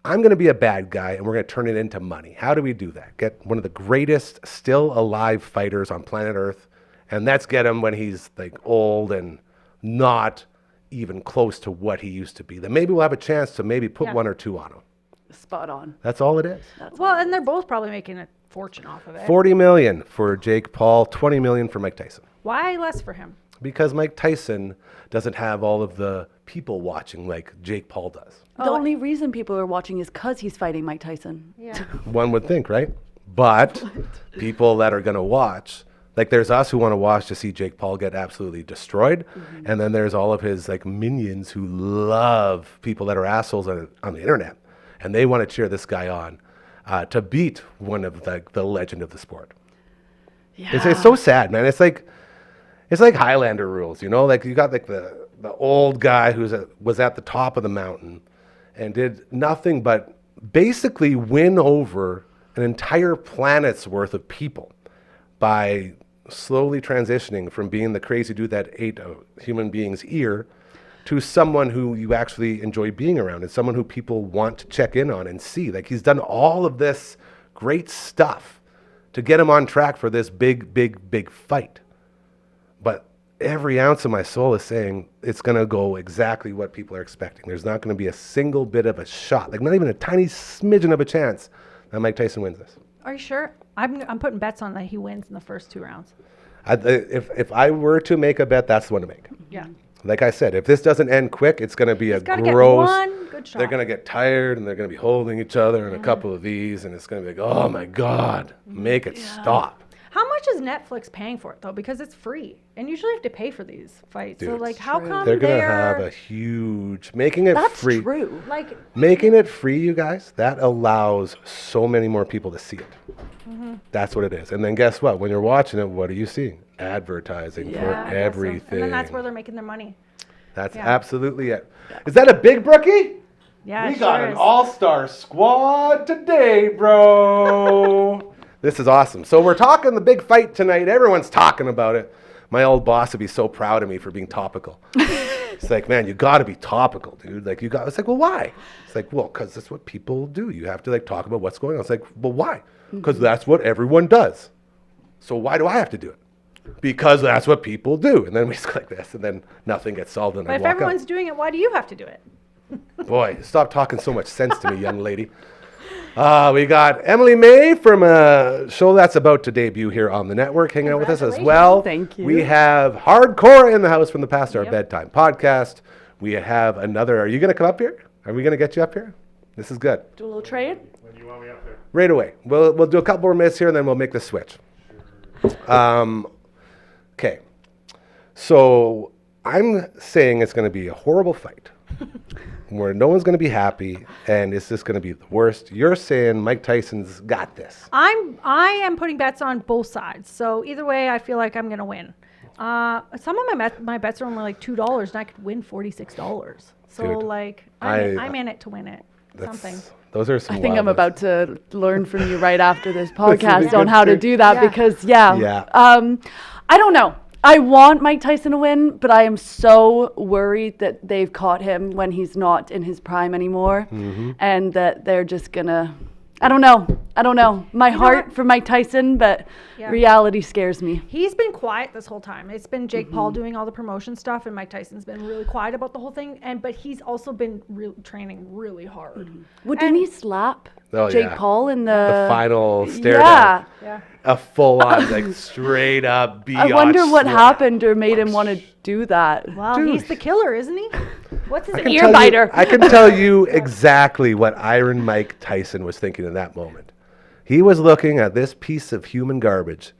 S3: I'm going to be a bad guy and we're going to turn it into money. How do we do that? Get one of the greatest still alive fighters on planet Earth, and let's get him when he's like old and not even close to what he used to be. Then maybe we'll have a chance to maybe put
S5: Yeah.
S3: one or two on him.
S6: Spot on.
S3: That's all it is.
S5: Well, and they're both probably making a fortune off of it.
S3: 40 million for Jake Paul, 20 million for Mike Tyson.
S5: Why less for him?
S3: Because Mike Tyson doesn't have all of the people watching like Jake Paul does.
S6: The only reason people are watching is because he's fighting Mike Tyson.
S5: Yeah.
S3: One would think, right? But people that are going to watch, like there's us who want to watch to see Jake Paul get absolutely destroyed. And then there's all of his like minions who love people that are assholes on the internet. And they want to cheer this guy on to beat one of the legend of the sport.
S6: Yeah.
S3: It's so sad, man. It's like Highlander rules, you know? Like you got like the old guy was at the top of the mountain and did nothing but basically win over an entire planet's worth of people by slowly transitioning from being the crazy dude that ate a human being's ear to someone who you actually enjoy being around and someone who people want to check in on and see. Like he's done all of this great stuff to get him on track for this big fight. But every ounce of my soul is saying it's going to go exactly what people are expecting. There's not going to be a single bit of a shot, like not even a tiny smidgen of a chance that Mike Tyson wins this.
S5: Are you sure? I'm putting bets on that he wins in the first 2 rounds.
S3: If I were to make a bet, that's the one to make.
S5: Yeah.
S3: Like I said, if this doesn't end quick, it's going to be
S5: He's
S3: a
S5: gotta get
S3: gross.
S5: one good shot.
S3: They're going to get tired and they're going to be holding each other in a couple of these, and it's going to be like, oh my God, make it stop.
S5: How much is Netflix paying for it though? Because it's free, and usually you have to pay for these fights. So
S3: Dude,
S5: like,
S3: it's
S5: how
S6: true.
S5: come
S3: They're going to have a huge, making it
S6: That's
S3: free.
S6: true.
S5: like?
S3: Making it free, you guys, that allows so many more people to see it. That's what it is. And then guess what? When you're watching it, what are you seeing? Advertising
S6: Yeah,
S3: for
S6: I
S5: I guess so.
S3: everything.
S5: And then that's where they're making their money.
S3: That's
S5: yeah.
S3: absolutely it. Is that a big brookie?
S5: Yeah,
S3: We
S5: it
S3: got
S5: sure
S3: an
S5: is.
S3: all-star squad today, bro. This is awesome. So we're talking the big fight tonight. Everyone's talking about it. My old boss would be so proud of me for being topical. It's like, man, you got to be topical, dude. Like, it's like, well, why? It's like, well, because that's what people do. You have to like talk about what's going on. It's like, well, why? Because that's what everyone does. So why do I have to do it? Because that's what people do. And then we just like this, and then nothing gets solved, and
S5: But
S3: I
S5: if
S3: walk
S5: everyone's
S3: out.
S5: doing it, why do you have to do it?
S3: Boy, stop talking so much sense to me, young lady. We got Emily May from a show that's about to debut here on the network, hanging out with us as well.
S6: Thank you.
S3: We have HardCora in the house from the Past Our
S5: Yep.
S3: Bedtime podcast. We have another. Are you going to come up here? Are we going to get you up here? This is good.
S6: Do a little trade.
S2: When you want me up there.
S3: Right away. We'll do a couple more minutes here, and then we'll make the switch. Okay. So I'm saying it's going to be a horrible fight where no one's going to be happy, and it's just going to be the worst. You're saying Mike Tyson's got this.
S5: I am putting bets on both sides. So either way, I feel like I'm gonna win. Some of my bets are only like $2, and I could win $46. So
S3: Dude,
S5: like
S3: I-
S5: I'm in it to win it. Something.
S3: Those are some
S6: I think I'm
S3: wild
S6: about to learn from you right after this
S3: would be
S6: podcast on
S3: good
S6: how to
S3: too.
S6: do that
S5: Yeah.
S6: because
S3: Yeah.
S6: I don't know. I want Mike Tyson to win, but I am so worried that they've caught him when he's not in his prime anymore, and that they're just gonna. I don't know. My heart
S5: what?
S6: for Mike Tyson, but
S5: Yeah.
S6: reality scares me.
S5: He's been quiet this whole time. It's been Jake Paul doing all the promotion stuff, and Mike Tyson's been really quiet about the whole thing. But he's also been training really hard.
S6: Well, didn't he slap
S3: Oh,
S6: Jake
S3: yeah.
S6: Paul in
S3: The final stare
S6: Yeah.
S3: down.
S5: Yeah.
S3: A full-on, like, straight up biatch
S6: I wonder what
S3: slap.
S6: happened or made him want to do that.
S5: Well,
S3: Dude.
S5: he's the killer, isn't he? What's his
S3: I can
S5: ear
S3: tell you-
S6: biter.
S3: I can tell you exactly what Iron Mike Tyson was thinking in that moment. He was looking at this piece of human garbage,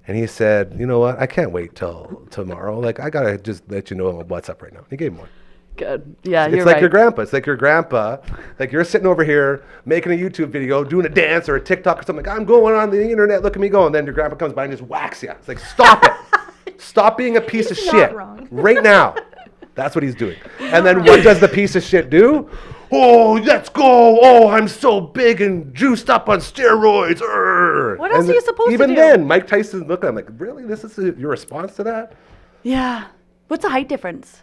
S3: and he said, you know what? I can't wait till tomorrow. Like, I got to just let you know what's up right now. He gave him one.
S6: Good. Yeah,
S3: It's
S6: you're
S3: like
S6: right.
S3: your grandpa. It's like your grandpa. Like you're sitting over here making a YouTube video, doing a dance or a TikTok or something. Like, I'm going on the internet. Look at me go. And then your grandpa comes by and just whacks you. It's like, stop it. Stop being a piece of
S5: He's not
S3: shit
S5: wrong.
S3: right now. That's what he's doing. And then what does the piece of shit do? Oh, let's go. Oh, I'm so big and juiced up on steroids. Urgh.
S5: What else
S3: And
S5: are you supposed to
S3: even
S5: do?
S3: then, Mike Tyson's looking. I'm like, really? This is your response to that?
S6: Yeah. What's the height difference?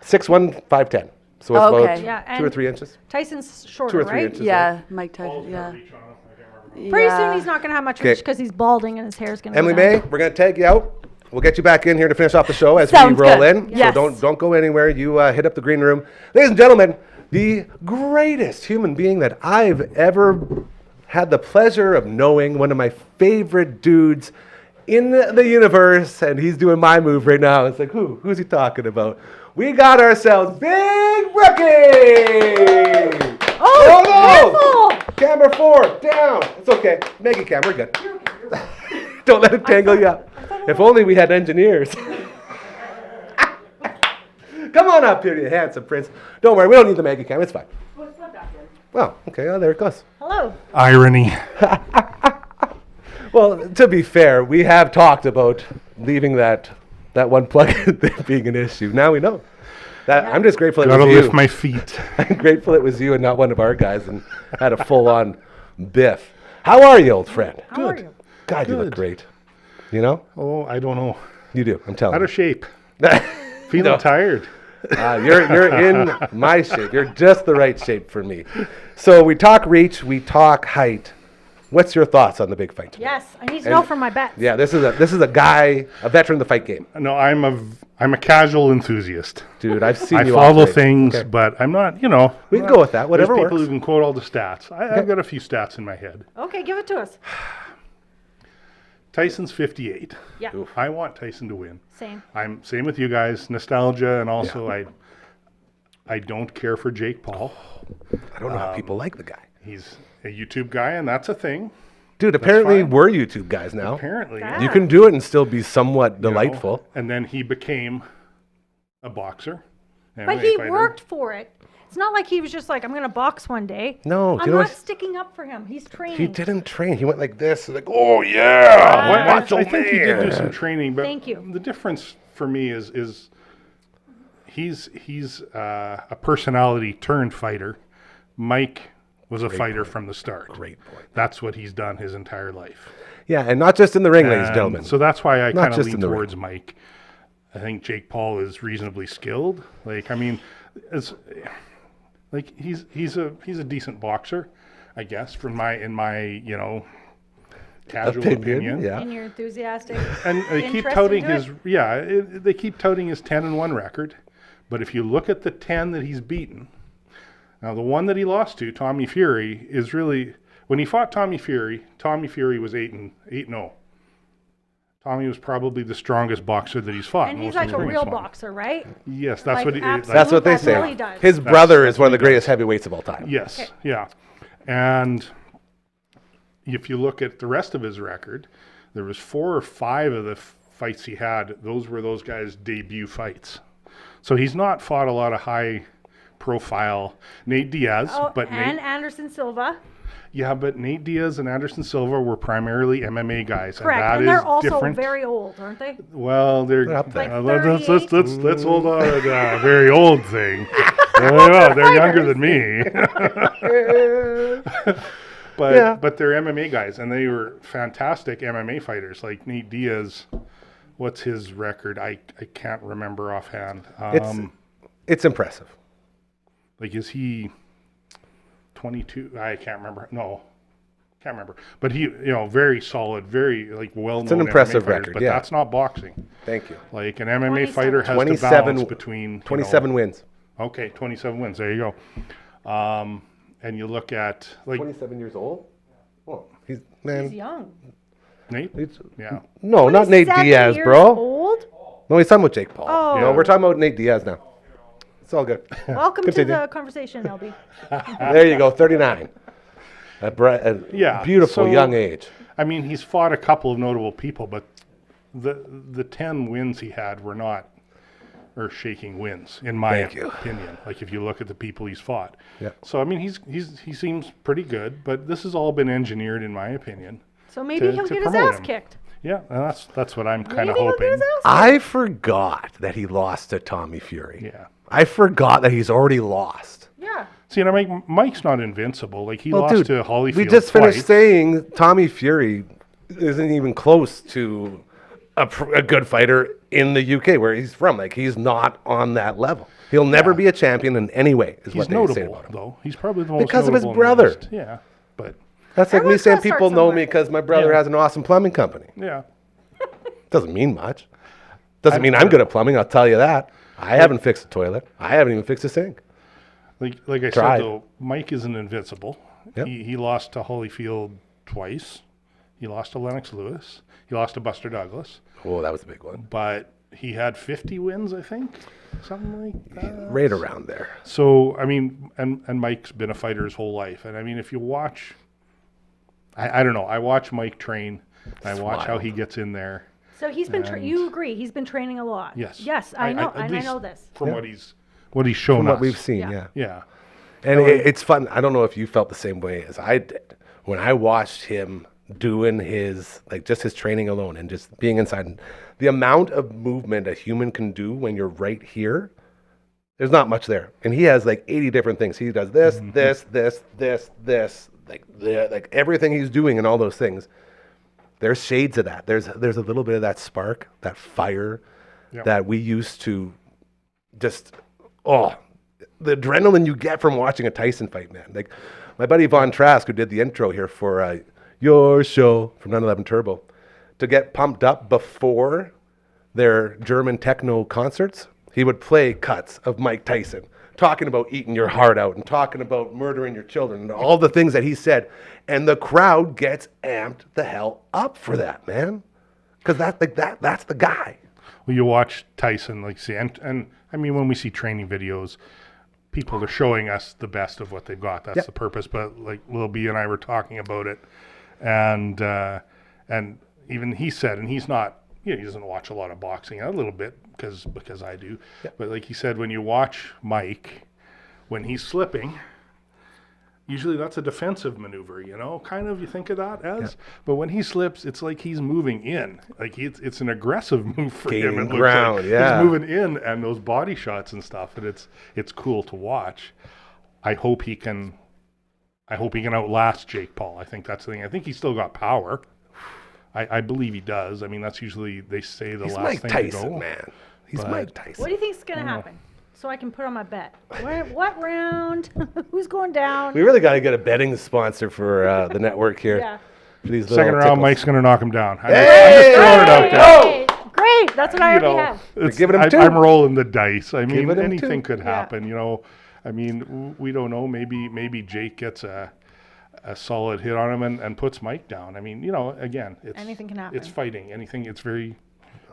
S3: 6'1", 5'10". So it's
S6: Oh, okay.
S3: about
S5: Yeah,
S3: 2 or
S5: and
S3: 3 inches.
S5: Tyson's shorter,
S3: 2 or 3
S5: right?
S3: inches.
S6: Yeah, Mike
S2: Paul's
S6: Tyson.
S2: got
S6: Yeah.
S2: reach on him. I can't remember.
S5: Pretty
S6: Yeah.
S5: soon he's not going to have much
S3: Okay.
S5: reach because he's balding and his hair's going to
S3: Emily
S5: go down.
S3: May, we're going to tag you out. We'll get you back in here to finish off the show as
S6: Sounds
S3: we roll
S6: good.
S3: in.
S6: Yes.
S3: So don't go anywhere. You hit up the green room. Ladies and gentlemen, the greatest human being that I've ever had the pleasure of knowing, one of my favorite dudes in the universe, and he's doing my move right now. It's like, who's he talking about? We got ourselves Big Rookie!
S5: Oh,
S3: no! Camera 4, down. It's okay. Maggie cam, we're good. Don't let it tangle you up. If only we had engineers. Come on up here, you handsome prince. Don't worry, we don't need the Maggie cam. It's fine. Well, okay, oh, there it goes.
S5: Hello.
S2: Irony.
S3: Well, to be fair, we have talked about leaving that one plug being an issue. Now we know. I'm just grateful it
S2: Gotta
S3: was you.
S2: lift my feet.
S3: I'm grateful it was you and not one of our guys and had a full-on biff. How are you, old friend?
S5: How are you?
S3: God, you look
S2: Good.
S3: great. You know?
S2: Oh, I don't know.
S3: You do, I'm telling
S2: Out
S3: you.
S2: of shape. Feeling
S3: No.
S2: tired.
S3: You're in my shape. You're just the right shape for me. So we talk reach, we talk height. What's your thoughts on the big fight tonight?
S5: Yes, I need to know from my bets.
S3: Yeah, this is a guy, a veteran of the fight game.
S2: No, I'm a casual enthusiast.
S3: Dude, I've seen
S2: I
S3: you
S2: follow
S3: operate.
S2: things,
S3: Okay.
S2: but I'm not,
S3: We can go with that, whatever
S2: There's people
S3: works.
S2: who can quote all the stats. I've got a few stats in my head.
S5: Okay, give it to us.
S2: Tyson's 58.
S5: Yeah,
S2: I want Tyson to win.
S5: same.
S2: I'm same with you guys, nostalgia, and also I don't care for Jake Paul.
S3: I don't know how people like the guy.
S2: He's a YouTube guy, and that's a thing.
S3: Dude, apparently
S7: fine.
S3: we're YouTube guys now.
S7: Apparently,
S5: Yeah.
S3: You can do it and still be somewhat
S7: you know,
S3: delightful.
S7: and then he became a boxer.
S5: But
S7: MMA
S5: he
S7: fighter.
S5: worked for it. It's not like he was just like, I'm going to box one day.
S3: No,
S5: I'm
S3: you know
S5: not
S3: what?
S5: sticking up for him. He's training.
S3: He didn't train. He went like this, like, oh yeah,
S7: Well,
S3: macho
S7: I think he did do
S3: man.
S7: some training, but
S5: Thank you.
S7: the difference for me is he's a personality turned fighter. Mike was a fighter from the start.
S3: Great point.
S7: That's what he's done his entire life.
S3: Yeah, and not just in the ring, ladies and
S7: And
S3: gentlemen.
S7: So that's why I
S3: Not
S7: kind of
S3: just
S7: lean
S3: in the ring.
S7: towards Mike. I think Jake Paul is reasonably skilled. Like, I mean, it's like he's a decent boxer, I guess, in my casual opinion.
S3: Yeah.
S5: And you're enthusiastic.
S7: And they keep
S5: interest
S7: touting
S5: into
S7: his they keep touting his 10-1 record, but if you look at the 10 that he's beaten, now the one that he lost to, Tommy Fury, is really when he fought Tommy Fury was 8-0. Tommy was probably the strongest boxer that he's fought.
S5: And
S7: most
S5: he's like a
S7: experience
S5: real
S7: fought.
S5: boxer, right?
S7: Yes, that's
S5: Like,
S7: what he
S5: absolutely.
S3: That's what they
S5: That's all
S3: say.
S5: he does.
S3: His brother is
S7: that's
S3: one of
S7: what
S3: the
S7: he
S3: greatest heavyweights of all time.
S7: Yes,
S5: Okay.
S7: yeah. And if you look at the rest of his record, there was 4 or 5 of the fights he had. Those were those guys' debut fights. So he's not fought a lot of high profile. Nate Diaz,
S5: Oh,
S7: but
S5: and
S7: Nate,
S5: Anderson Silva.
S7: but Nate Diaz and Anderson Silva were primarily MMA guys,
S5: Correct.
S7: and that
S5: And they're
S7: is
S5: also
S7: different.
S5: very old, aren't they?
S7: Well, they're
S3: They're up there.
S5: Like
S7: let's hold on to that very old thing. Well, they're younger than me. But
S3: Yeah.
S7: but they're MMA guys, and they were fantastic MMA fighters. Like Nate Diaz, what's his record? I can't remember offhand.
S3: It's impressive.
S7: Like, is he 22? I can't remember. No, can't remember. But he, very solid, very well-known.
S3: It's an impressive
S7: MMA fighters,
S3: record,
S7: but
S3: yeah.
S7: that's not boxing.
S3: Thank you.
S7: Like an MMA
S5: 27.
S7: fighter has to
S3: 27
S7: balance between
S3: 27 wins.
S7: Okay, 27 wins. There you go. And you look at
S3: 27 years old? Well, he's
S5: He's young.
S7: Nate.
S3: he's-
S7: Yeah.
S3: no, not Nate
S5: 27
S3: Diaz,
S5: years
S3: bro.
S5: Old?
S3: No, he's talking about Jake Paul.
S5: Oh.
S3: No, we're talking about Nate Diaz now. It's all good.
S5: Welcome to
S3: Continue.
S5: the conversation, LB.
S3: There you go, 39. A
S7: Yeah,
S3: beautiful
S7: so-
S3: young age.
S7: I mean, he's fought a couple of notable people, but the 10 wins he had were not earth-shaking wins, in my
S3: Thank you.
S7: opinion. Like, if you look at the people he's fought.
S3: Yeah.
S7: So I mean, he seems pretty good, but this has all been engineered, in my opinion.
S5: So maybe
S7: To-
S5: he'll
S7: to
S5: get his
S7: promote
S5: ass
S7: him.
S5: kicked.
S7: Yeah, and that's what I'm kind of
S5: Maybe he'll
S7: hoping.
S5: get his ass
S3: I forgot that he lost to Tommy Fury.
S7: Yeah.
S3: I forgot that he's already lost.
S5: Yeah.
S7: See, and Mike's not invincible. Like, he
S3: Well,
S7: lost
S3: dude,
S7: to Holyfield
S3: we just finished
S7: twice.
S3: saying Tommy Fury isn't even close to a good fighter in the UK where he's from. Like, he's not on that level. He'll never be a champion in any way, is
S7: He's
S3: what they say
S7: notable,
S3: about him.
S7: though. He's probably the most
S3: Because of his
S7: notable in the
S3: brother.
S7: list. Yeah, but
S3: That's like me
S5: Everyone's
S3: saying
S5: gotta start
S3: people know me
S5: somewhere.
S3: because my brother
S7: Yeah.
S3: has an awesome plumbing company.
S7: yeah.
S3: Doesn't mean much. Doesn't mean I'm good at plumbing, I'll tell you that. I haven't fixed a toilet. I haven't even fixed a sink.
S7: Like I
S3: Tried.
S7: said, though, Mike isn't invincible.
S3: Yep.
S7: He lost to Holyfield twice. He lost to Lennox Lewis. He lost to Buster Douglas.
S3: Oh, that was a big one.
S7: But he had 50 wins, I think. Something like that.
S3: Right around there.
S7: So, I mean, and Mike's been a fighter his whole life. And I mean, if you watch, I don't know, I watch Mike train. I watch how
S3: wild.
S7: he gets in there.
S5: So he's been, you agree, he's been training a lot.
S7: Yes.
S5: Yes, I know,
S7: at
S5: and I
S7: least
S5: know this.
S7: From what he's shown
S3: From
S7: us.
S3: what we've seen,
S5: Yeah.
S3: yeah.
S7: Yeah.
S3: And it's fun. I don't know if you felt the same way as I did when I watched him doing his, like, just his training alone and just being inside. And the amount of movement a human can do when you're right here, there's not much there. And he has like 80 different things. He does this, this, like everything he's doing and all those things. There's shades of that. There's a little bit of that spark, that fire
S7: Yeah.
S3: that we used to just, the adrenaline you get from watching a Tyson fight, man. Like my buddy Von Trask, who did the intro here for your show from 9/11 Turbo, to get pumped up before their German techno concerts, he would play cuts of Mike Tyson talking about eating your heart out and talking about murdering your children and all the things that he said, and the crowd gets amped the hell up for that, man, because that's the guy.
S7: Well, you watch Tyson, like, see, and I mean, when we see training videos, people are showing us the best of what they've got. That's
S3: Yep.
S7: the purpose. But like Lil B and I were talking about it, and even he said, and he's not, he doesn't watch a lot of boxing, a little bit because I do, but like he said, when you watch Mike, when he's slipping, usually that's a defensive maneuver, kind of, you think of that as, but when he slips, it's like he's moving in, like it's an aggressive move for him.
S3: Gaining
S7: It
S3: ground,
S7: looks like
S3: yeah.
S7: he's moving in, and those body shots and stuff, and it's cool to watch. I hope he can outlast Jake Paul. I think that's the thing. I think he's still got power. I believe he does. I mean, that's usually, they say, the
S3: He's
S7: last
S3: Mike
S7: thing
S3: Tyson,
S7: to go.
S3: man. He's
S7: But-
S3: Mike Tyson.
S5: What do you think's gonna happen? So I can put on my bet. What round? Who's going down?
S3: We really got to get a betting sponsor for the network here.
S5: Yeah.
S3: For these
S7: Second
S3: little
S7: round,
S3: tickles.
S7: Mike's going to knock him down. I'm
S3: Hey!
S7: just throwing it out there.
S5: Great. That's what I already have.
S7: It's-
S3: giving him two.
S7: I'm rolling the dice. I mean,
S3: Giving him
S7: anything
S3: two.
S7: could
S5: Yeah.
S7: happen. I mean, we don't know. Maybe Jake gets a solid hit on him and puts Mike down. I mean, again,
S5: Anything can happen.
S7: It's fighting. Anything. It's very,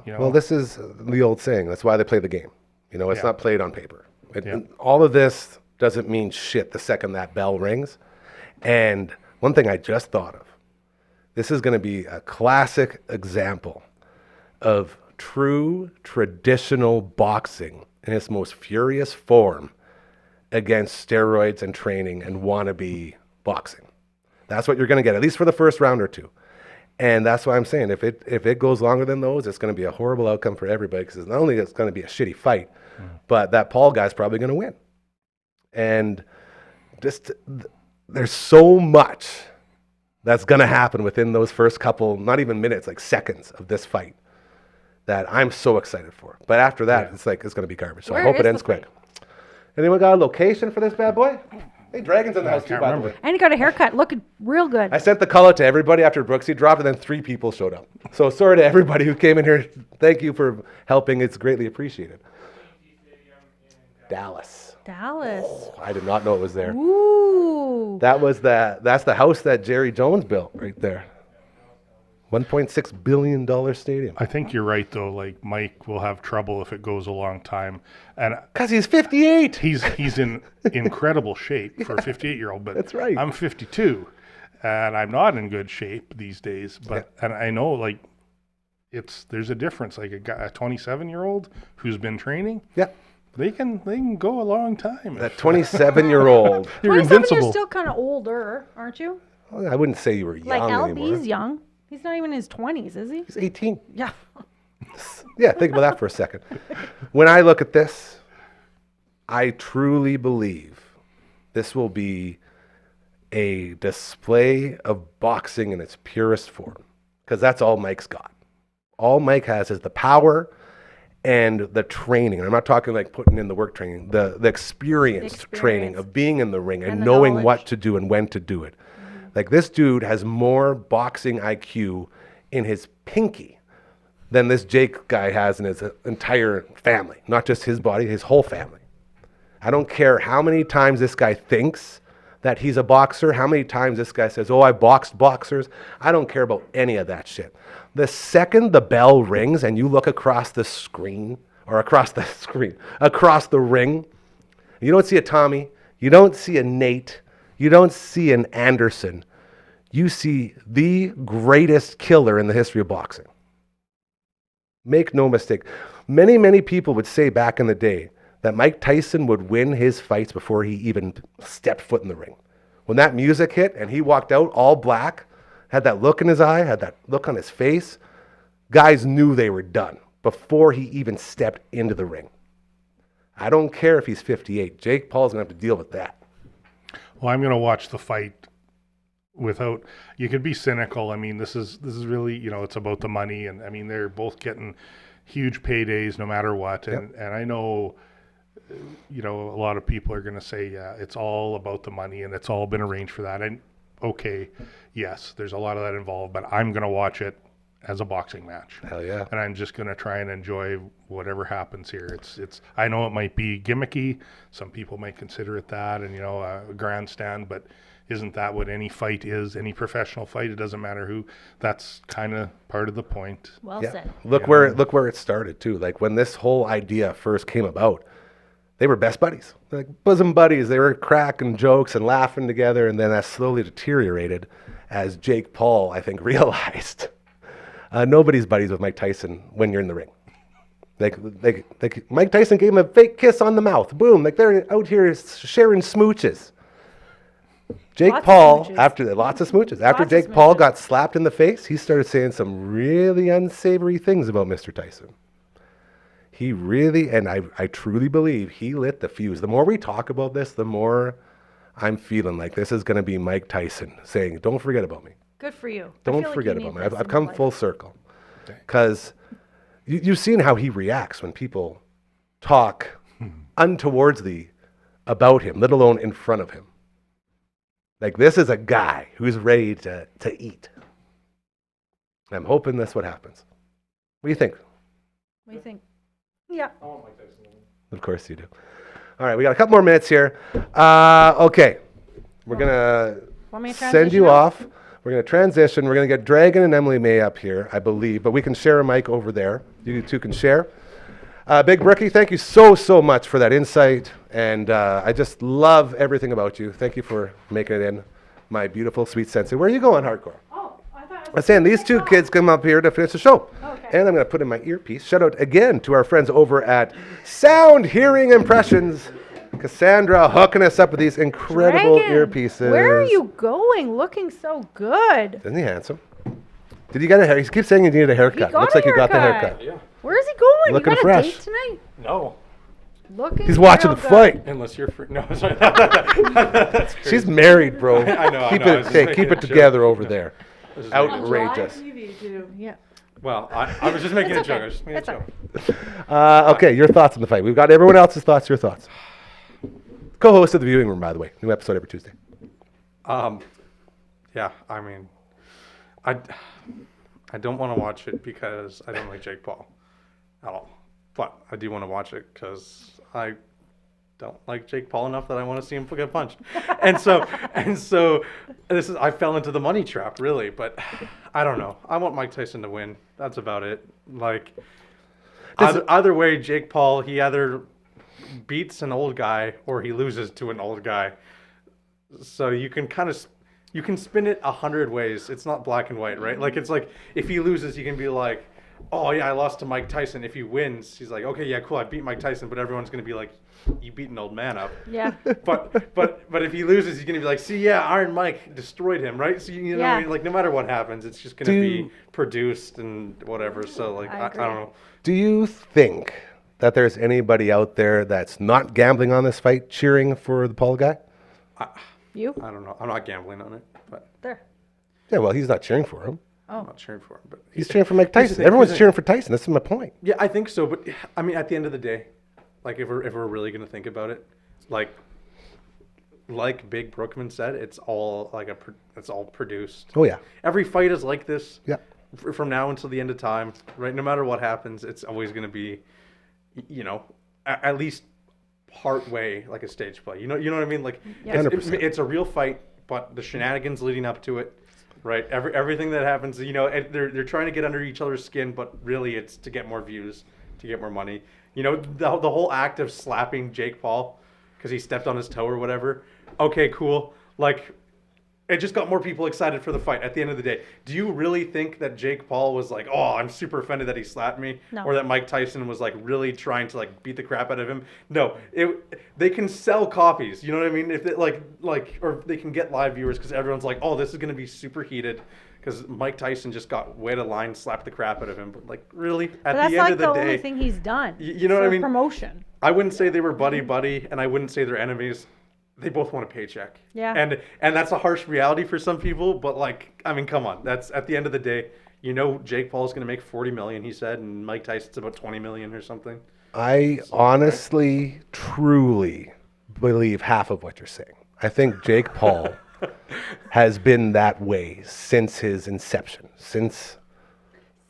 S3: Well, this is the old saying. That's why they play the game. It's
S7: Yeah.
S3: not played on paper.
S7: Yeah.
S3: All of this doesn't mean shit the second that bell rings. And one thing I just thought of, this is going to be a classic example of true traditional boxing in its most furious form against steroids and training and wannabe boxing. That's what you're going to get, at least for the first round or two. And that's why I'm saying if it goes longer than those, it's going to be a horrible outcome for everybody, because not only it's going to be a shitty fight, but that Paul guy's probably going to win. And just there's so much that's going to happen within those first couple, not even minutes, like seconds of this fight, that I'm so excited for. But after that, it's going to be garbage. So
S5: Where
S3: I hope
S5: is
S3: it ends
S5: the
S3: quick. Anyone got a location for this bad boy? Hey, Dragon's in the house too,
S7: can't
S3: by the
S7: remember.
S3: way.
S5: And he got a haircut, looking real good.
S3: I sent the call out to everybody after Brooksy dropped, and then 3 people showed up. So sorry to everybody who came in here. Thank you for helping. It's greatly appreciated. Dallas.
S5: Dallas.
S3: I did not know it was there.
S5: Ooh.
S3: That's the house that Jerry Jones built right there. $1.6 billion stadium.
S7: I think you're right though. Like Mike will have trouble if it goes a long time, and
S3: Because he's 58.
S7: he's in incredible shape for a 58-year-old. But
S3: That's right.
S7: I'm 52, and I'm not in good shape these days. But and I know like there's a difference. Like a 27-year-old who's been training,
S3: Yeah.
S7: they can go a long time.
S3: That 27-year-old.
S7: You're
S5: 27,
S7: invincible.
S5: you're still kind of older, aren't you?
S3: I wouldn't say you were young
S5: Like
S3: anymore.
S5: LB's young. He's not even in his 20s, is he?
S3: He's 18.
S5: Yeah.
S3: Yeah, think about that for a second. When I look at this, I truly believe this will be a display of boxing in its purest form, because that's all Mike's got. All Mike has is the power and the training. And I'm not talking like putting in the work training, the experienced training of being in the ring and
S5: And the
S3: knowing
S5: knowledge.
S3: what to do and when to do it. Like this dude has more boxing IQ in his pinky than this Jake guy has in his entire family. Not just his body, his whole family. I don't care how many times this guy thinks that he's a boxer, how many times this guy says, oh, I boxed boxers. I don't care about any of that shit. The second the bell rings and you look across the screen, or across the ring, you don't see a Tommy, you don't see a Nate, you don't see an Anderson. You see the greatest killer in the history of boxing. Make no mistake. Many, many people would say back in the day that Mike Tyson would win his fights before he even stepped foot in the ring. When that music hit and he walked out all black, had that look in his eye, had that look on his face, guys knew they were done before he even stepped into the ring. I don't care if he's 58. Jake Paul's going to have to deal with that.
S7: Well, I'm going to watch the fight without. You could be cynical. I mean, this is really, it's about the money, and I mean they're both getting huge paydays no matter what. And I know, a lot of people are going to say, yeah, it's all about the money, and it's all been arranged for that. And okay, yes, there's a lot of that involved, but I'm going to watch it as a boxing match.
S3: Hell yeah.
S7: And I'm just going to try and enjoy whatever happens here. It's. I know it might be gimmicky. Some people might consider it that, and a grandstand. But isn't that what any fight is? Any professional fight? It doesn't matter who. That's kind of part of the point.
S5: Well
S3: Yeah.
S5: said.
S3: Look where it started too. Like when this whole idea first came about, they were best buddies, like bosom buddies. They were cracking jokes and laughing together, and then that slowly deteriorated. as Jake Paul, I think, realized nobody's buddies with Mike Tyson when you're in the ring. Like Mike Tyson gave him a fake kiss on the mouth. Boom. Like they're out here sharing smooches. Jake
S5: Lots of
S3: Paul,
S5: smooches.
S3: after lots of smooches. After
S5: Lots of
S3: Jake Paul
S5: smooches.
S3: got slapped in the face, he started saying some really unsavory things about Mr. Tyson. He really, and I truly believe he lit the fuse. The more we talk about this, the more I'm feeling like this is going to be Mike Tyson saying, don't forget about me.
S5: Good for you. I
S3: Don't
S5: feel like
S3: forget
S5: you
S3: about
S5: need
S3: me.
S5: this
S3: I've
S5: in your
S3: come
S5: life.
S3: full circle. Because you've seen how he reacts when people talk untowards thee about him, let alone in front of him. Like, this is a guy who's ready to eat. I'm hoping that's what happens. What do you think?
S5: What do you think? Yeah.
S3: Of course you do. All right, we got a couple more minutes here. Okay. We're going to
S5: Want me to
S3: send
S5: transition
S3: you
S5: out?
S3: off. We're going to transition. We're going to get Dragon and Emily May up here, I believe, but we can share a mic over there. You two can share. Big Brookie, thank you so much for that insight, and I just love everything about you. Thank you for making it in, my beautiful, sweet sensei. Where are you going, HardCora?
S5: Oh, I thought
S3: I'm saying these two kids come up here to finish the show.
S5: Okay.
S3: And I'm going to put in my earpiece. Shout out again to our friends over at Sound Hearing Impressions. Cassandra hooking us up with these incredible
S5: Dragon,
S3: earpieces.
S5: Where are you going? Looking so good.
S3: Isn't he handsome? Did you get a hair? He keeps saying you needed a haircut.
S5: got
S3: Looks
S5: a
S3: like you got the
S5: haircut.
S3: haircut.
S2: Yeah.
S5: Where is he going?
S3: Looking
S5: you got
S3: fresh.
S5: a date tonight?
S2: No.
S5: Looking
S3: He's watching the
S5: real good.
S3: fight.
S2: Unless you're free. No, sorry. That's crazy.
S3: She's married, bro.
S2: I know, I
S3: Keep
S2: know. I
S3: it,
S2: was just
S3: hey,
S2: making
S3: keep
S2: a
S3: it
S2: joke.
S3: together over
S2: No.
S3: there.
S2: This is
S3: Out-
S2: making a
S6: On
S2: joke.
S3: Outrageous.
S6: live TV too.
S5: Yeah.
S2: Well, I was just making a joke. I was just making a
S5: It's
S2: joke.
S3: Okay, your thoughts on the fight. We've got everyone else's thoughts, your thoughts. Co-host of the viewing room, by the way. New episode every Tuesday.
S2: Yeah, I mean, I don't want to watch it because I don't like Jake Paul at all. But I do want to watch it because I don't like Jake Paul enough that I want to see him get punched. and so I fell into the money trap, really. But I don't know. I want Mike Tyson to win. That's about it. Like, either way, Jake Paul, he either beats an old guy or he loses to an old guy. So you can you can spin it 100 ways. It's not black and white, right? Like, it's like if he loses, you can be like, oh yeah, I lost to Mike Tyson. If he wins, he's like, okay, yeah, cool, I beat Mike Tyson, but everyone's gonna be like, you beat an old man up.
S5: Yeah.
S2: But if he loses, he's gonna be like, see, yeah, Iron Mike destroyed him, right? So you know,
S5: Yeah.
S2: what I mean? Like, no matter what happens, it's just gonna
S3: Do-
S2: be produced and whatever. So like,
S5: I
S2: I
S5: agree.
S2: don't know.
S3: Do you think that there's anybody out there that's not gambling on this fight, cheering for the Paul guy?
S5: You?
S2: I don't know. I'm not gambling on it, but
S5: There.
S3: Yeah, well, he's not cheering for him.
S2: I'm not cheering for him. But
S3: He's cheering for Mike
S2: Here's the
S3: Tyson.
S2: thing,
S3: Everyone's
S2: here's the
S3: cheering for Tyson. That's my point.
S2: Yeah, I think so, but I mean, at the end of the day, like if we're really gonna think about it, like Big Brookman said, it's all like it's all produced.
S3: Oh, yeah.
S2: Every fight is like this.
S3: Yeah.
S2: From now until the end of time, right? No matter what happens, it's always gonna be, you know, at least part way like a stage play. You know what I mean? Like,
S5: Yeah.
S3: 100%.
S2: it's a real fight, but the shenanigans leading up to it. Right, everything that happens, you know, and they're trying to get under each other's skin, but really it's to get more views, to get more money. You know, the whole act of slapping Jake Paul because he stepped on his toe or whatever. Okay, cool. Like, it just got more people excited for the fight at the end of the day. Do you really think that Jake Paul was like, oh, I'm super offended that he slapped me?
S5: No.
S2: Or that Mike Tyson was like really trying to like beat the crap out of him? No, they can sell copies. You know what I mean? If they or they can get live viewers because everyone's like, oh, this is going to be super heated because Mike Tyson just got way to line, slapped the crap out of him. But like, really? At
S5: But that's
S2: the end
S5: like
S2: of
S5: the
S2: the
S5: only
S2: day,
S5: thing he's done.
S2: you know what I
S5: for
S2: mean?
S5: Promotion.
S2: I wouldn't say they were buddy, and I wouldn't say they're enemies. They both want a paycheck.
S5: Yeah.
S2: And that's a harsh reality for some people, but like, I mean, come on. That's at the end of the day, you know, Jake Paul's going to make 40 million, he said, and Mike Tyson's about 20 million or something.
S3: I honestly, truly believe half of what you're saying. I think Jake Paul has been that way since his inception. Since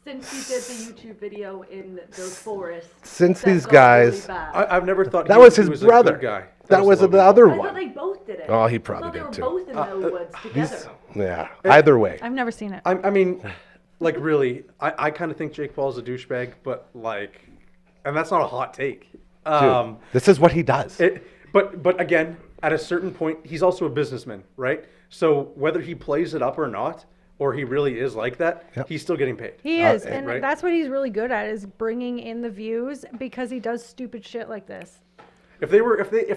S6: Since you did the YouTube video in those forests.
S3: Since
S6: that
S3: these
S6: got really
S3: guys-
S6: bad.
S2: I've never thought
S3: that
S2: he
S3: was
S2: he
S3: his
S2: was
S3: brother.
S2: a good guy.
S3: That was the
S2: Logan.
S3: other
S6: I thought
S3: one.
S6: they both did it.
S3: Oh, he
S6: I
S3: probably
S6: thought they
S3: did
S6: were
S3: too.
S6: both in the woods together.
S3: Yeah. Either way.
S5: I've never seen it.
S2: I mean, like, really, I kind of think Jake Paul's a douchebag, but like, and that's not a hot take.
S3: Dude, this is what he does.
S2: But again, at a certain point, he's also a businessman, right? So whether he plays it up or not, or he really is like that, he's still getting paid.
S5: He is, and
S2: right?
S5: that's what he's really good at, is bringing in the views, because he does stupid shit like this.
S2: If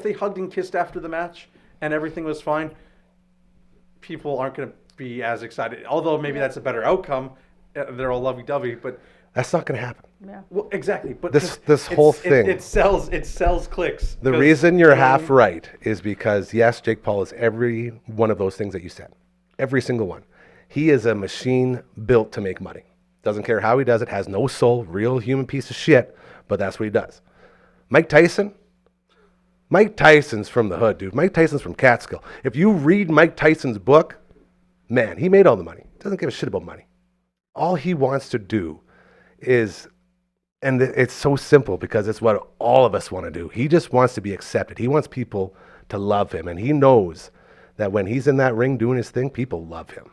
S2: they hugged and kissed after the match and everything was fine, people aren't going to be as excited. Although maybe that's a better outcome. They're all lovey-dovey, but
S3: That's not going to happen.
S5: Yeah.
S2: well, exactly. But
S3: This whole thing.
S2: it sells clicks.
S3: The
S2: 'Cause,
S3: reason you're
S2: you know what I
S3: half
S2: mean?
S3: right is because, yes, Jake Paul is every one of those things that you said. Every single one. He is a machine built to make money. Doesn't care how he does it, has no soul, real human piece of shit, but that's what he does. Mike Tyson? Mike Tyson's from the hood, dude. Mike Tyson's from Catskill. If you read Mike Tyson's book, man, he made all the money. Doesn't give a shit about money. All he wants to do is, and it's so simple because it's what all of us want to do. He just wants to be accepted. He wants people to love him. And he knows that when he's in that ring doing his thing, people love him.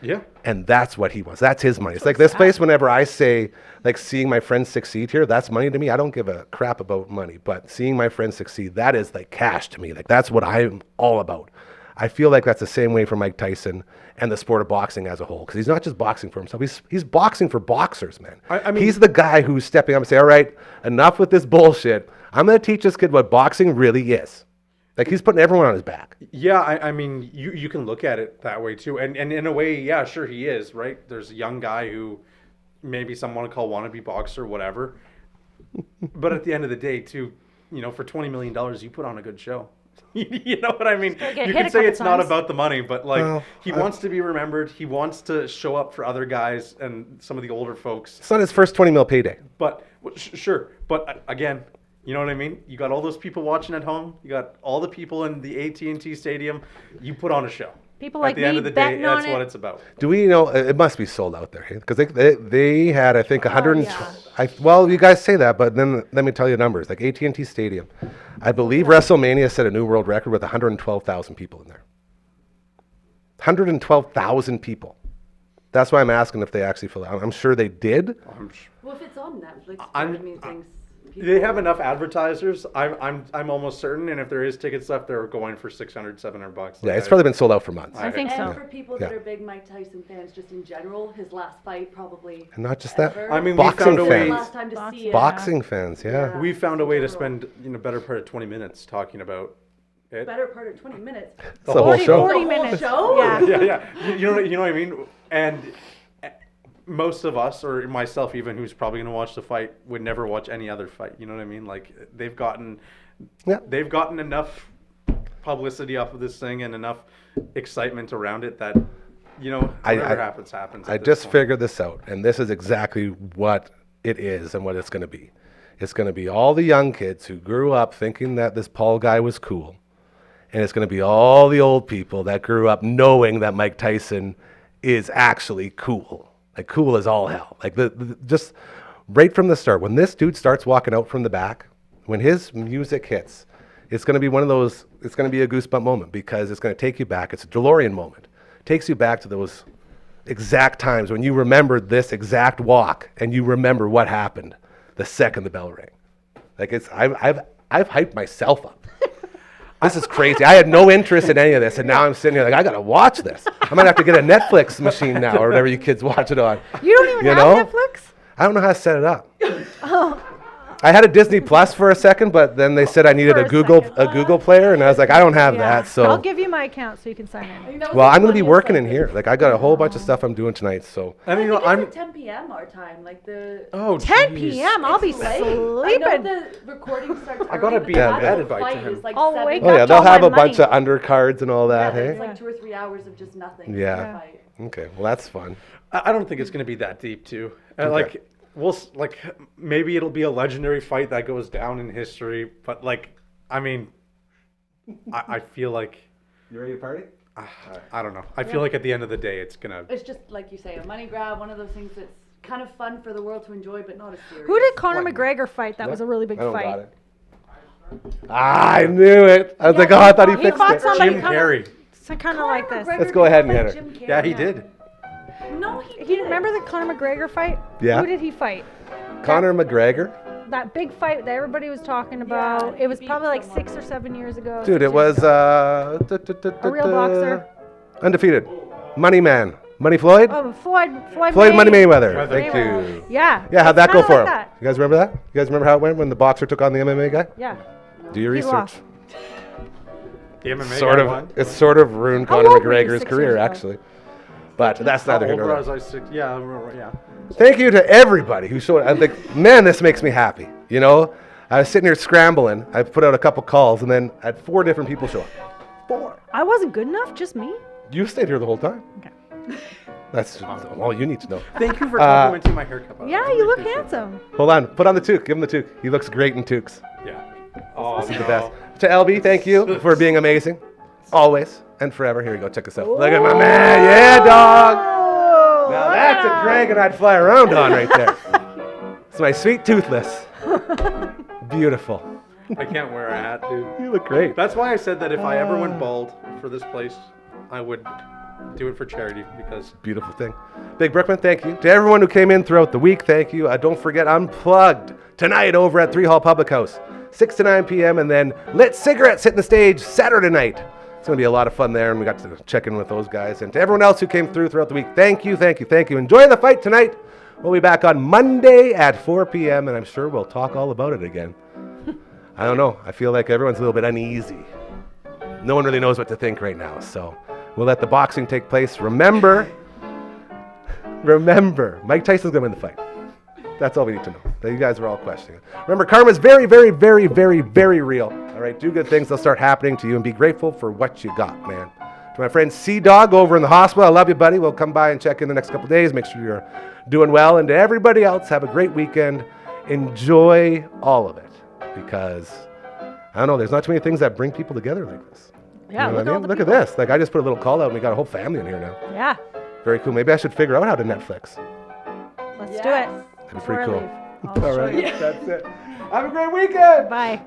S2: Yeah.
S3: And that's what he wants. That's his money. It's like this place, whenever I say, like, seeing my friends succeed here, that's money to me. I don't give a crap about money. But seeing my friends succeed, that is like cash to me. Like, that's what I'm all about. I feel like that's the same way for Mike Tyson and the sport of boxing as a whole. Because he's not just boxing for himself. He's boxing for boxers, man.
S2: I mean,
S3: he's the guy who's stepping up and saying, all right, enough with this bullshit. I'm going to teach this kid what boxing really is. Like, he's putting everyone on his back.
S2: Yeah, I mean, you can look at it that way too, and in a way, yeah, sure he is, right? There's a young guy who maybe some want to call wannabe boxer, whatever. But at the end of the day, too, you know, for $20 million, you put on a good show. You know what I mean?
S5: get
S2: You
S5: hit
S2: can
S5: a
S2: say
S5: couple
S2: it's not
S5: times.
S2: about the money, but like
S3: Well,
S2: he wants to be remembered. He wants to show up for other guys and some of the older folks.
S3: It's not his first 20 mil payday.
S2: But sure, but again, you know what I mean? You got all those people watching at home. You got all the people in the AT&T Stadium. You put on a show.
S5: People
S2: At
S5: like
S2: the end
S5: me
S2: of the day,
S5: betting on
S2: that's what
S5: it.
S2: it's about.
S3: Do we know? It must be sold out there because they had, I think, 100.
S5: yeah.
S3: Well, you guys say that, but then let me tell you numbers. Like AT&T Stadium, I believe WrestleMania set a new world record with 112,000 people in there. 112,000 people. That's why I'm asking if they actually fill out. I'm sure they did.
S6: Well, if it's on Netflix,
S2: I'm-
S6: part of me thinks
S2: They have enough advertisers. I'm almost certain, and if there is tickets left, they're going for $600, $700.
S3: Yeah, it's probably been sold out for months.
S5: I think
S6: And
S5: so.
S6: for people that
S3: Yeah.
S6: are big Mike Tyson fans, just in general, his last fight probably.
S3: And not just that.
S6: ever.
S2: I mean,
S3: Boxing
S2: we found a
S6: the
S2: way.
S3: fans.
S6: last time to see it.
S3: Boxing fans, yeah.
S2: We found a way to
S6: General.
S2: spend better part of 20 minutes talking about it.
S6: Better part of 20 minutes.
S3: It's the whole show.
S5: 40
S6: The whole
S5: minutes.
S6: show?
S5: Yeah.
S2: Yeah. You know what I mean? And most of us, or myself even, who's probably going to watch the fight, would never watch any other fight. You know what I mean? Like they've gotten enough publicity off of this thing and enough excitement around it that, you know, whatever happens.
S3: I
S2: at this
S3: just
S2: point.
S3: figured this out, and this is exactly what it is and what it's going to be. It's going to be all the young kids who grew up thinking that this Paul guy was cool, and it's going to be all the old people that grew up knowing that Mike Tyson is actually cool. Like, cool as all hell. Like, just right from the start, when this dude starts walking out from the back, when his music hits, it's going to be one of those, it's going to be a goosebump moment because it's going to take you back. It's a DeLorean moment. Takes you back to those exact times when you remember this exact walk and you remember what happened the second the bell rang. Like, I've hyped myself up. This is crazy. I had no interest in any of this, and now I'm sitting here like, I gotta watch this. I might have to get a Netflix machine now, or whatever you kids watch it on.
S5: You don't even
S3: You
S5: have
S3: know?
S5: Netflix?
S3: I don't know how to set it up. I had a Disney Plus for a second, but then they said I needed
S5: For
S3: a
S5: a
S3: Google
S5: second.
S3: Google player, and I was like, I don't have
S5: Yeah.
S3: that. So,
S5: I'll give you my account so you can sign in.
S3: well, I'm gonna be working in here. Like, I got a whole bunch of stuff I'm doing tonight. So,
S2: And you know,
S6: I
S2: I'm.
S6: think it's at 10 p.m. our time. Like the.
S2: Oh,
S5: 10
S2: jeez.
S5: p.m. I'll be
S6: It's late. I
S5: sleeping.
S6: know the recording starts.
S2: I gotta
S6: early,
S2: be
S6: but
S3: in
S6: the
S3: bed
S6: actual
S2: by
S6: fight
S2: 10.
S6: is like
S5: I'll
S6: 7.
S5: wake
S3: oh
S5: up
S3: yeah,
S5: to
S3: they'll
S5: all
S3: have
S5: my
S3: a bunch
S5: money.
S3: of undercards and all
S6: Yeah,
S3: that.
S6: it's
S3: Hey.
S6: like 2 or 3 hours of just nothing.
S3: Yeah.
S6: for the fight.
S3: Okay, well that's fun.
S2: I don't think it's going to be that deep, too. Like, like maybe it'll be a legendary fight that goes down in history, but like, I mean, I feel like
S3: You ready to party?
S2: I don't know. I feel like at the end of the day, it's gonna.
S6: It's just like you say, a money grab. One of those things that's kind of fun for the world to enjoy, but not as serious.
S5: Who did Conor McGregor fight? That was a really big
S3: I don't
S5: fight.
S3: got it. I knew it. I was like, oh, I thought he
S5: He
S3: fixed
S5: fought
S3: it.
S5: somebody
S2: Jim Carrey.
S5: kind of like this.
S3: Let's go ahead and hit it.
S2: Yeah, he did.
S6: No, he
S5: You
S6: didn't.
S5: remember the Conor McGregor fight?
S3: Yeah.
S5: Who did he fight?
S3: Conor McGregor.
S5: that big fight that everybody was talking about.
S6: Yeah,
S5: It was
S6: he
S5: probably
S6: beat
S5: like
S6: someone.
S5: 6 or 7 years ago.
S3: Dude,
S5: 6
S3: it was
S5: years ago. A real boxer.
S3: Undefeated. Money Man. Money Floyd?
S5: Oh, Floyd
S3: Money Mayweather.
S2: Mayweather.
S3: Thank
S5: Mayweather.
S3: you.
S5: Yeah.
S3: Yeah, how'd
S5: It's
S3: that go
S5: kinda
S3: for
S5: like
S3: him?
S5: that.
S3: You guys remember that? You guys remember how it went when the boxer took on the MMA guy?
S5: Yeah.
S3: Do your
S5: He
S3: research.
S5: lost.
S2: The MMA
S3: Sort
S2: guy
S3: of.
S2: won.
S3: It's sort of ruined
S5: How
S3: Conor
S5: old were you
S3: McGregor's
S5: 6
S3: career,
S5: years ago?
S3: actually. But that's
S2: How
S3: neither here
S2: old
S3: nor
S2: was
S3: there.
S2: I? Yeah, I remember, yeah.
S3: Thank you to everybody who showed. I think, man, this makes me happy. You know, I was sitting here scrambling. I put out a couple calls, and then I had 4 different people show up. 4.
S5: I wasn't good enough, just me?
S3: You stayed here the whole time.
S5: Okay.
S3: That's all you need to know.
S2: Thank you for complimenting my haircut. by the way. I
S5: Yeah,
S2: really
S5: you look
S2: appreciate
S5: handsome.
S3: Hold on. Put on the toque. Give him the toque. He looks great in toques.
S2: that. Yeah. Oh,
S3: This is the best. To LB, thank you for being amazing. Always and forever. Here we go. Check us out. Look at my man. Yeah, dog. Now that's a dragon I'd fly around on right there. It's my sweet toothless. Beautiful.
S2: I can't wear a hat, dude.
S3: You look great.
S2: That's why I said that if I ever went bald for this place, I would do it for charity because
S3: Beautiful thing. Big Brookman, thank you. To everyone who came in throughout the week, thank you. Don't forget Unplugged tonight over at 3 Hall Public House, 6 to 9 p.m. And then Lit Cigarettes hitting the stage Saturday night. It's going to be a lot of fun there, and we got to check in with those guys. And to everyone else who came through throughout the week, thank you, thank you, thank you. Enjoy the fight tonight. We'll be back on Monday at 4 p.m., and I'm sure we'll talk all about it again. I don't know. I feel like everyone's a little bit uneasy. No one really knows what to think right now, so we'll let the boxing take place. Remember, Mike Tyson's going to win the fight. That's all we need to know. That you guys are all questioning. Remember, karma's very, very, very, very, very real. All right, do good things. They'll start happening to you, and be grateful for what you got, man. To my friend C-Dog over in the hospital, I love you, buddy. We'll come by and check in the next couple days. Make sure you're doing well. And to everybody else, have a great weekend. Enjoy all of it, because, I don't know, there's not too many things that bring people together like this.
S5: Yeah,
S3: You know
S5: look
S3: what
S5: at
S3: I
S5: all
S3: mean?
S5: the
S3: Look at
S5: people.
S3: this. Like, I just put a little call out, and we got a whole family in here now.
S5: Yeah.
S3: Very cool. Maybe I should figure out how to Netflix.
S5: Let's
S6: Yes.
S5: do it.
S3: That'd be
S5: Before
S3: pretty
S5: I
S3: cool.
S5: leave. I'll
S3: All
S5: show
S3: right,
S5: you.
S3: that's it. Have a great weekend.
S5: Bye.